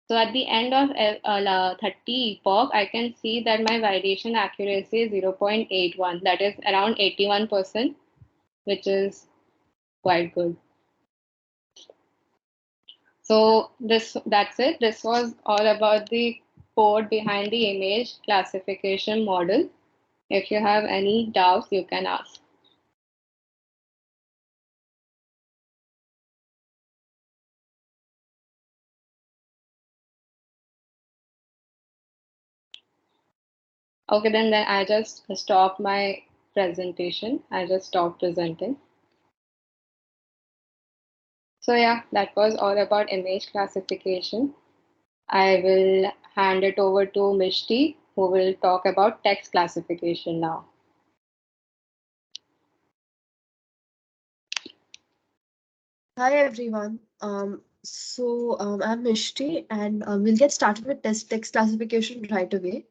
So at the end of 30 epoch, I can see that my validation accuracy is 0.81. That is around 81%, which is quite good. So that's it. This was all about the code behind the image classification model. If you have any doubts, you can ask. Okay, then I just stop my presentation. I just stop presenting. So yeah, that was all about image classification. I will hand it over to Mishtee, who will talk about text classification now. Hi everyone. I'm Mishtee, and we'll get started with text classification right away.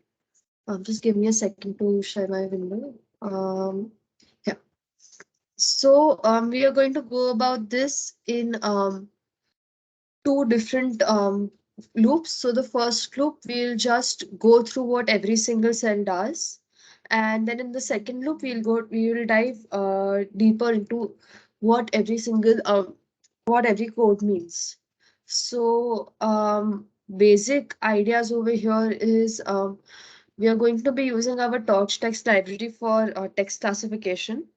Just give me a second to share my window. Yeah. We are going to go about this in two different loops. So the first loop, we'll just go through what every single cell does, and then in the second loop, we will dive deeper into what every single what every code means. So basic ideas over here is we are going to be using our torch text library for text classification.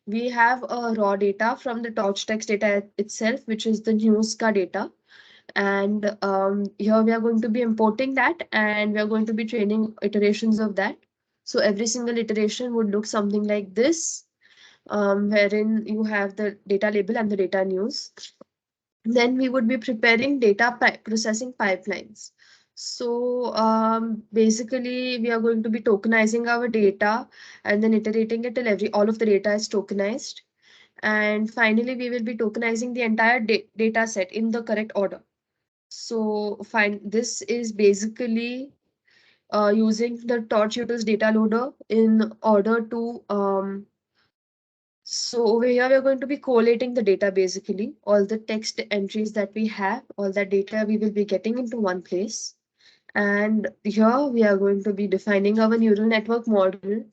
We have raw data from the torch text data itself, which is the news ka data. And here we are going to be importing that, and we are going to be training iterations of that. So every single iteration would look something like this, wherein you have the data label and the data news. Then we would be preparing data processing pipelines. So basically, we are going to be tokenizing our data and then iterating it till all of the data is tokenized. And finally, we will be tokenizing the entire data set in the correct order. So fine, this is basically using the Torch Utils data loader in order to so over here, we're going to be collating the data basically, all the text entries that we have, all that data we will be getting into one place. And here we are going to be defining our neural network model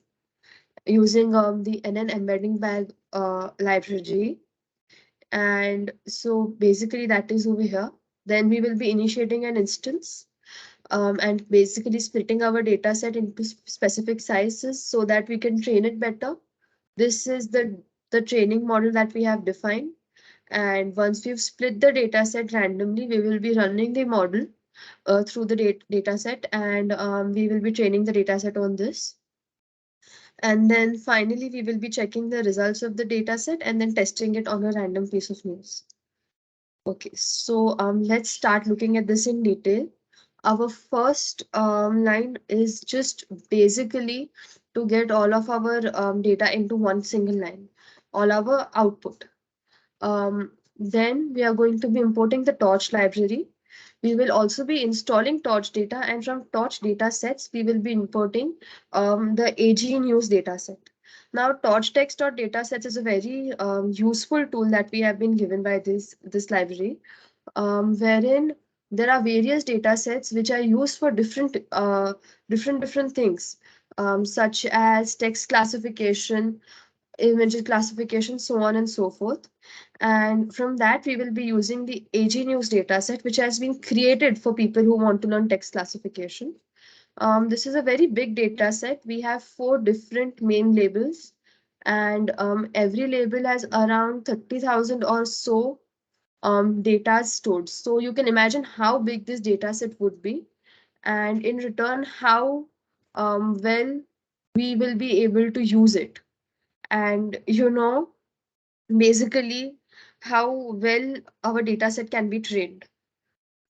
using the NN embedding bag library. And so basically that is over here. Then we will be initiating an instance and basically splitting our data set into specific sizes so that we can train it better. This is the training model that we have defined. And once we've split the data set randomly, we will be running the model through the data set, and we will be training the data set on this. And then finally, we will be checking the results of the data set and then testing it on a random piece of news. Okay, so let's start looking at this in detail. Our first line is just basically to get all of our data into one single line, all our output. Then we are going to be importing the torch library. We will also be installing torch data, and from torch data sets, we will be importing the AG news data set. Now, torch text.data sets is a very useful tool that we have been given by this library, wherein there are various data sets which are used for different things, such as text classification, image classification, so on and so forth. And from that, we will be using the AG News dataset, which has been created for people who want to learn text classification. This is a very big data set. We have 4 different main labels, and every label has around 30,000 or so data stored. So you can imagine how big this data set would be, and in return, how well we will be able to use it. And basically how well our data set can be trained.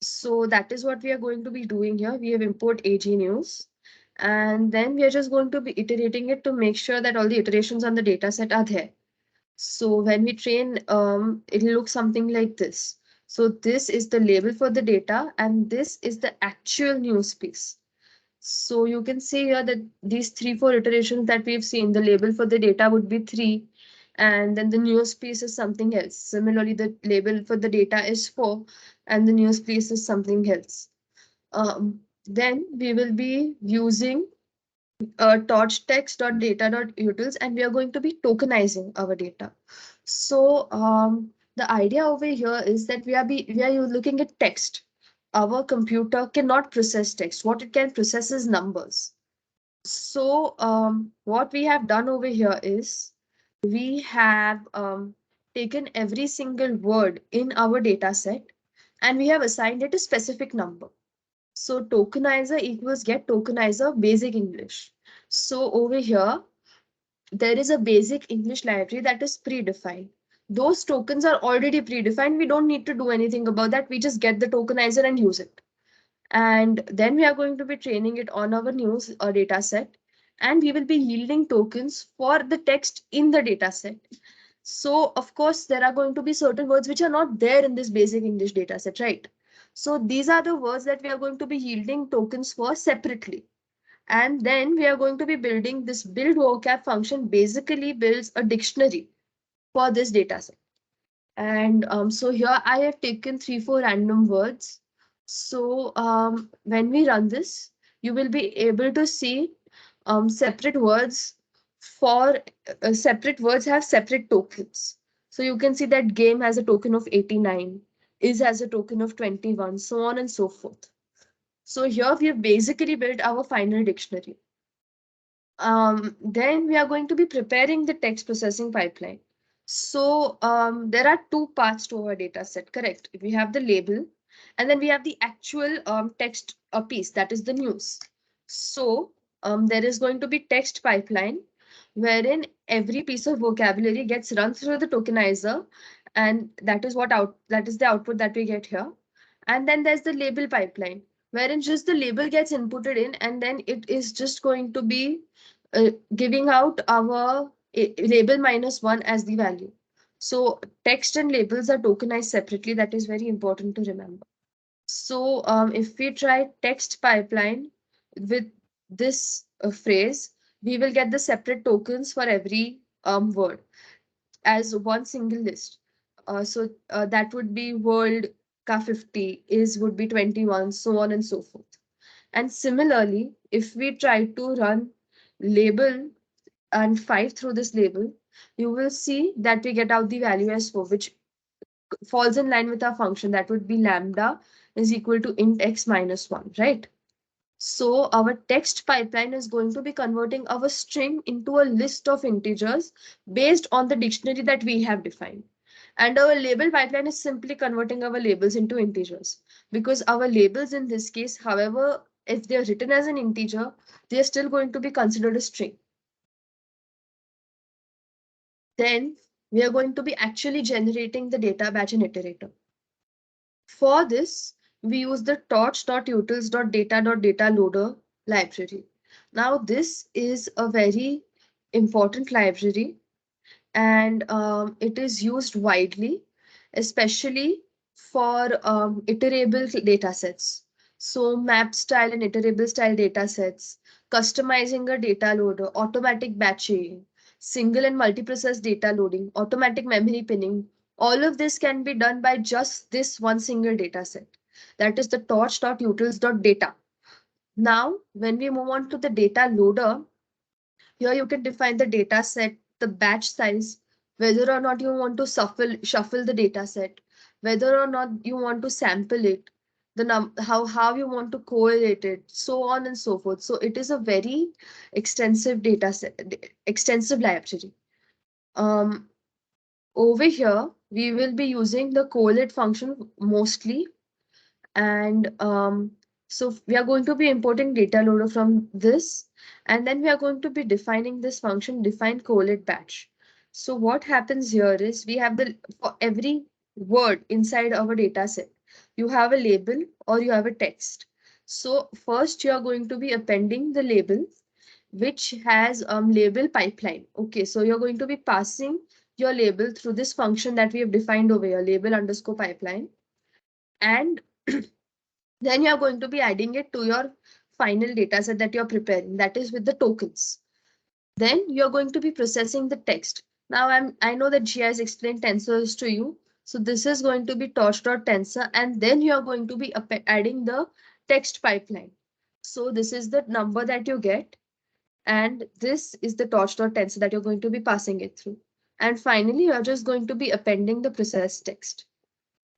So that is what we are going to be doing here. We have import AG news, and then we are just going to be iterating it to make sure that all the iterations on the data set are there. So when we train, it'll look something like this. So this is the label for the data, and this is the actual news piece. So you can see here that these 3-4 iterations that we've seen, the label for the data would be 3, and then the news piece is something else. Similarly, the label for the data is 4, and the news piece is something else. Then we will be using torch text.data.utils, and we are going to be tokenizing our data. So the idea over here is that we are looking at text. Our computer cannot process text. What it can process is numbers. So what we have done over here is we have taken every single word in our data set, and we have assigned it a specific number. So tokenizer equals get tokenizer basic English. So over here, there is a basic English library that is predefined. Those tokens are already predefined. We don't need to do anything about that. We just get the tokenizer and use it. And then we are going to be training it on our news data set. And we will be yielding tokens for the text in the data set. So of course, there are going to be certain words which are not there in this basic English data set, right? So these are the words that we are going to be yielding tokens for separately. And then we are going to be building this build vocab function, basically builds a dictionary for this data set. And so here I have taken 3-4 random words. So when we run this, you will be able to see separate words for separate words have separate tokens. So you can see that game has a token of 89, is has a token of 21, so on and so forth. So here we have basically built our final dictionary. Then we are going to be preparing the text processing pipeline. So there are 2 parts to our data set, correct? We have the label, and then we have the actual text piece, that is the news. So there is going to be text pipeline, wherein every piece of vocabulary gets run through the tokenizer, and that is the output that we get here. And then there's the label pipeline, wherein just the label gets inputted in, and then it is just going to be giving out our label -1 as the value. So text and labels are tokenized separately. That is very important to remember. So if we try text pipeline with this phrase, we will get the separate tokens for every word as one single list. So that would be world ka 50, is would be 21, so on and so forth. And similarly, if we try to run label and 5 through this label, you will see that we get out the value as 4, which falls in line with our function. That would be lambda is equal to int x -1, right? So our text pipeline is going to be converting our string into a list of integers based on the dictionary that we have defined. And our label pipeline is simply converting our labels into integers, because our labels in this case, however, if they are written as an integer, they are still going to be considered a string. Then we are going to be actually generating the data batch in iterator. For this, we use the torch.utils.data.data loader library. Now, this is a very important library, and it is used widely, especially for iterable data sets. So map style and iterable style data sets, customizing a data loader, automatic batching, single and multiprocess data loading, automatic memory pinning. All of this can be done by just this one single data set. That is the torch.utils.data. Now, when we move on to the data loader, here you can define the data set, the batch size, whether or not you want to shuffle the data set, whether or not you want to sample it, how you want to correlate it, so on and so forth. So it is a very extensive data set, extensive library. Um, Over here, we will be using the correlate function mostly, and so we are going to be importing data loader from this, and then we are going to be defining this function define correlate batch. So what happens here is we have the for every word inside our data set, you have a label or you have a text. So first you are going to be appending the label, which has label pipeline. Okay, so you're going to be passing your label through this function that we have defined over here, label underscore pipeline, and then you are going to be adding it to your final data set that you're preparing, that is with the tokens. Then you're going to be processing the text. Now I know that Jiya has explained tensors to you. So this is going to be torch.tensor, and then you're going to be adding the text pipeline. So this is the number that you get, and this is the torch.tensor that you're going to be passing it through. And finally, you're just going to be appending the processed text.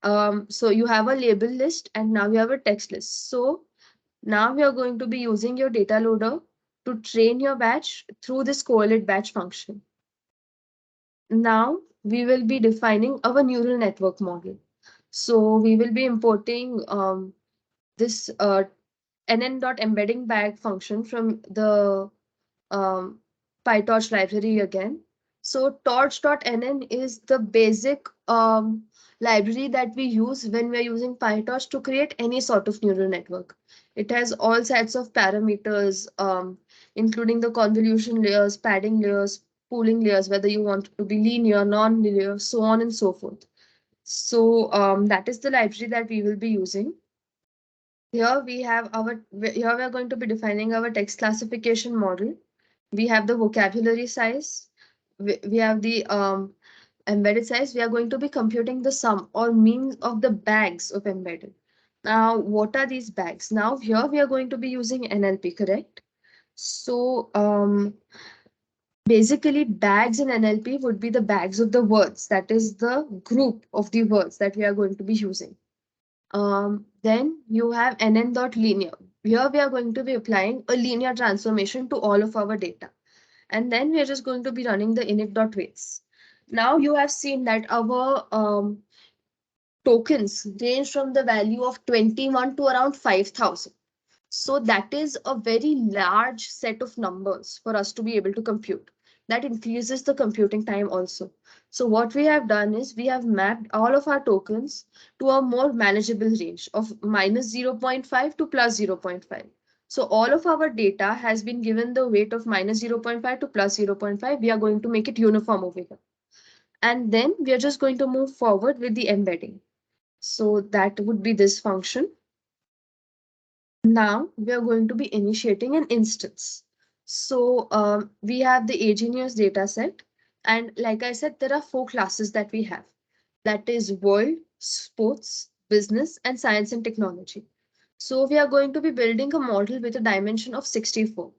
So you have a label list and now you have a text list. So now we are going to be using your data loader to train your batch through this correlate batch function. Now we will be defining our neural network model. So we will be importing this nn.embedding bag function from the um, PyTorch library again. So torch.nn is the basic library that we use when we're using PyTorch to create any sort of neural network. It has all sets of parameters, including the convolution layers, padding layers, pooling layers, whether you want it to be linear, non-linear, so on and so forth. So that is the library that we will be using. Here we are going to be defining our text classification model. We have the vocabulary size. We have the embedded size. We are going to be computing the sum or means of the bags of embedded. Now, what are these bags? Now, here we are going to be using NLP, correct? So, basically, bags in NLP would be the bags of the words. That is the group of the words that we are going to be using. Then you have nn.linear. Here we are going to be applying a linear transformation to all of our data. And then we are just going to be running the init.weights. Now you have seen that our tokens range from the value of 21 to around 5,000. So that is a very large set of numbers for us to be able to compute. That increases the computing time also. So what we have done is we have mapped all of our tokens to a more manageable range of minus 0.5 to plus 0.5. So all of our data has been given the weight of minus 0.5 to plus 0.5. We are going to make it uniform over here. And then we are just going to move forward with the embedding. So that would be this function. Now we are going to be initiating an instance. So we have the Agenius data set. And like I said, there are 4 classes that we have. That is world, sports, business, and science and technology. So we are going to be building a model with a dimension of 64.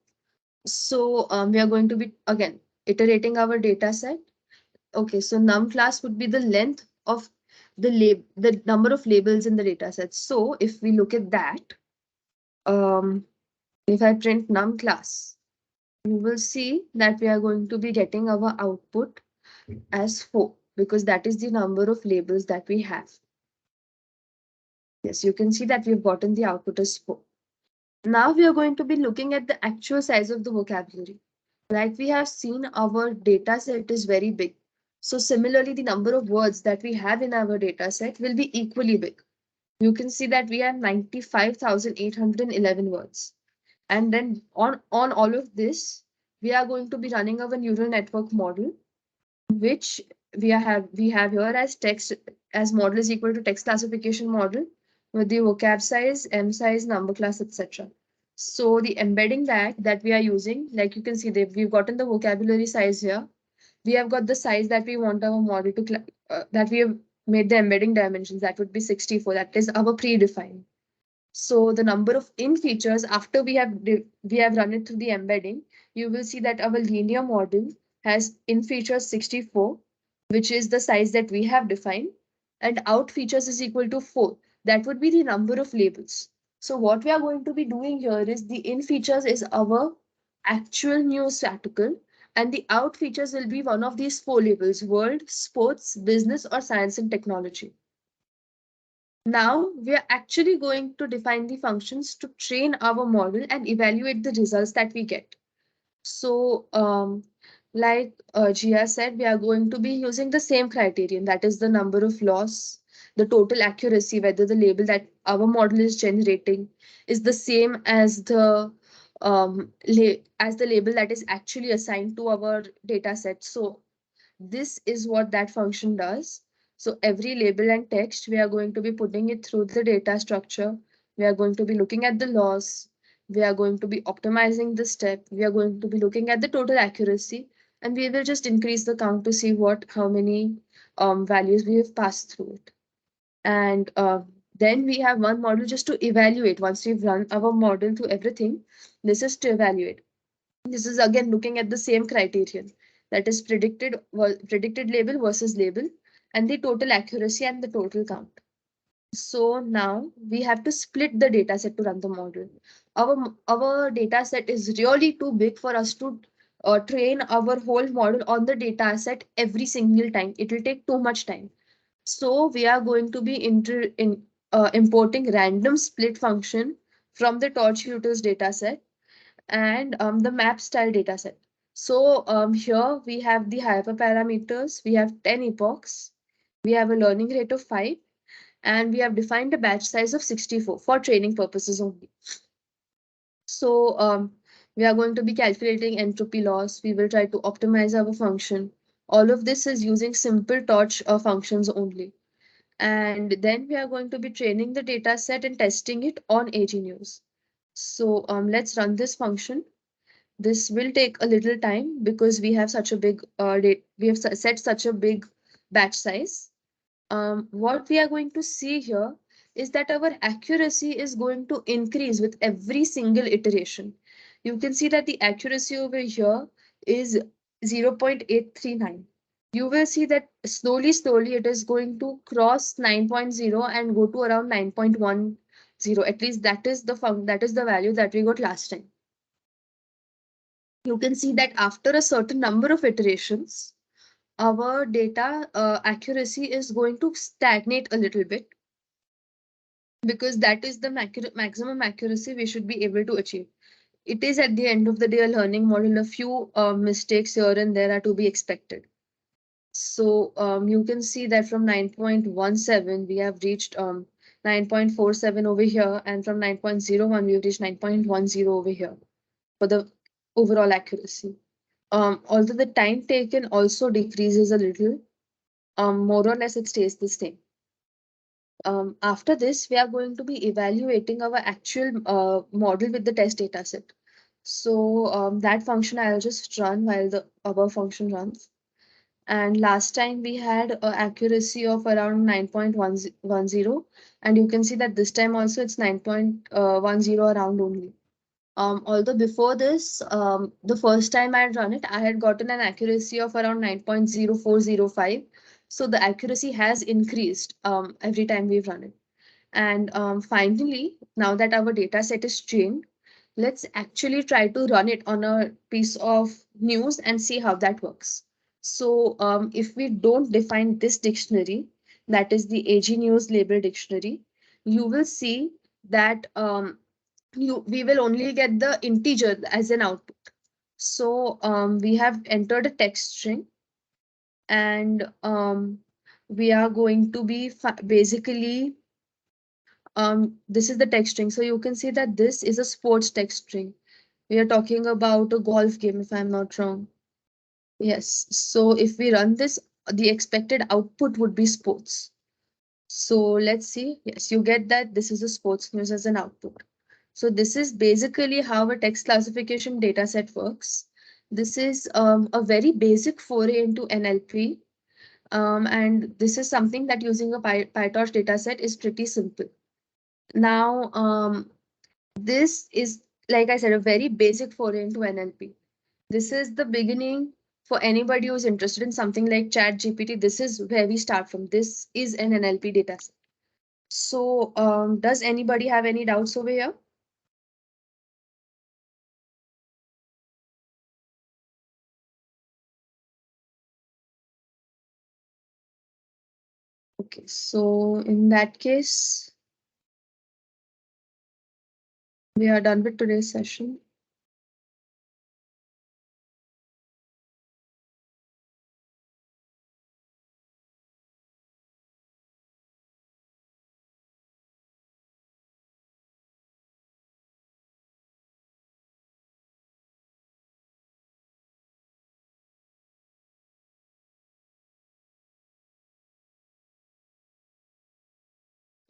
So we are going to be, again, iterating our data set. Okay, so num class would be the length of the number of labels in the data set. So if we look at that, if I print num class, you will see that we are going to be getting our output as 4 because that is the number of labels that we have. Yes, you can see that we've gotten the output as 4. Now we are going to be looking at the actual size of the vocabulary. Like we have seen, our data set is very big. So similarly, the number of words that we have in our data set will be equally big. You can see that we have 95,811 words. And then on all of this, we are going to be running our neural network model, which we have here as text as model is equal to text classification model with the vocab size, M size, number class, etc. So the embedding that we are using, like you can see that we've gotten the vocabulary size here. We have got the size that we want our model to that we have made the embedding dimensions, that would be 64. That is our predefined. So the number of in features after we have run it through the embedding, you will see that our linear model has in features 64, which is the size that we have defined, and out features is equal to 4. That would be the number of labels. So what we are going to be doing here is the in features is our actual news article, and the out features will be one of these 4 labels: world, sports, business, or science and technology. Now we are actually going to define the functions to train our model and evaluate the results that we get. So like Jiya said, we are going to be using the same criterion, that is the number of loss, the total accuracy, whether the label that our model is generating is the same as the label that is actually assigned to our data set. So this is what that function does. So every label and text, we are going to be putting it through the data structure. We are going to be looking at the loss. We are going to be optimizing the step. We are going to be looking at the total accuracy. And we will just increase the count to see how many values we have passed through it. And then we have one model just to evaluate. Once we've run our model through everything, this is to evaluate. This is again looking at the same criterion, that is predicted label versus label, and the total accuracy and the total count. So now we have to split the data set to run the model. Our data set is really too big for us to train our whole model on the data set every single time. It will take too much time. So we are going to be importing random split function from the torch utils data set and the map style dataset. So here we have the hyperparameters. We have 10 epochs. We have a learning rate of 5, and we have defined a batch size of 64 for training purposes only. So we are going to be calculating entropy loss. We will try to optimize our function. All of this is using simple torch functions only. And then we are going to be training the data set and testing it on AG News. So let's run this function. This will take a little time because we have such a big we have set such a big batch size. What we are going to see here is that our accuracy is going to increase with every single iteration. You can see that the accuracy over here is 0.839. You will see that slowly it is going to cross 9.0 and go to around 9.10. At least that is the value that we got last time. You can see that after a certain number of iterations, our data accuracy is going to stagnate a little bit, because that is the maximum accuracy we should be able to achieve. It is at the end of the day a learning model. A few mistakes here and there are to be expected. So you can see that from 9.17 we have reached 9.47 over here, and from 9.01 we have reached 9.10 over here for the overall accuracy. Although the time taken also decreases a little, more or less it stays the same. After this, we are going to be evaluating our actual model with the test data set. So that function I'll just run while the above function runs. And last time we had accuracy of around 9.10, and you can see that this time also it's 9.10 around only. Although before this, the first time I had run it, I had gotten an accuracy of around 9.0405. So the accuracy has increased every time we've run it. And finally, now that our data set is trained, let's actually try to run it on a piece of news and see how that works. So if we don't define this dictionary, that is the AG News label dictionary, you will see that we will only get the integer as an output. So we have entered a text string, and we are going to be basically this is the text string. So you can see that this is a sports text string. We are talking about a golf game, if I'm not wrong. Yes. So if we run this, the expected output would be sports. So let's see. Yes, you get that this is a sports news as an output. So this is basically how a text classification data set works. This is a very basic foray into NLP. And this is something that using a PyTorch dataset is pretty simple. Now, this is, like I said, a very basic foray into NLP. This is the beginning for anybody who's interested in something like Chat GPT. This is where we start from. This is an NLP dataset. So, does anybody have any doubts over here? Okay, so in that case, we are done with today's session.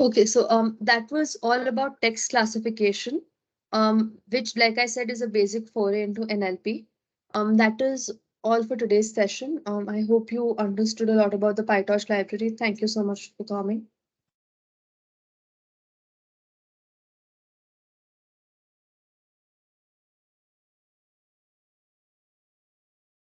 Okay, so that was all about text classification, which, like I said, is a basic foray into NLP. That is all for today's session. I hope you understood a lot about the PyTorch library. Thank you so much for coming.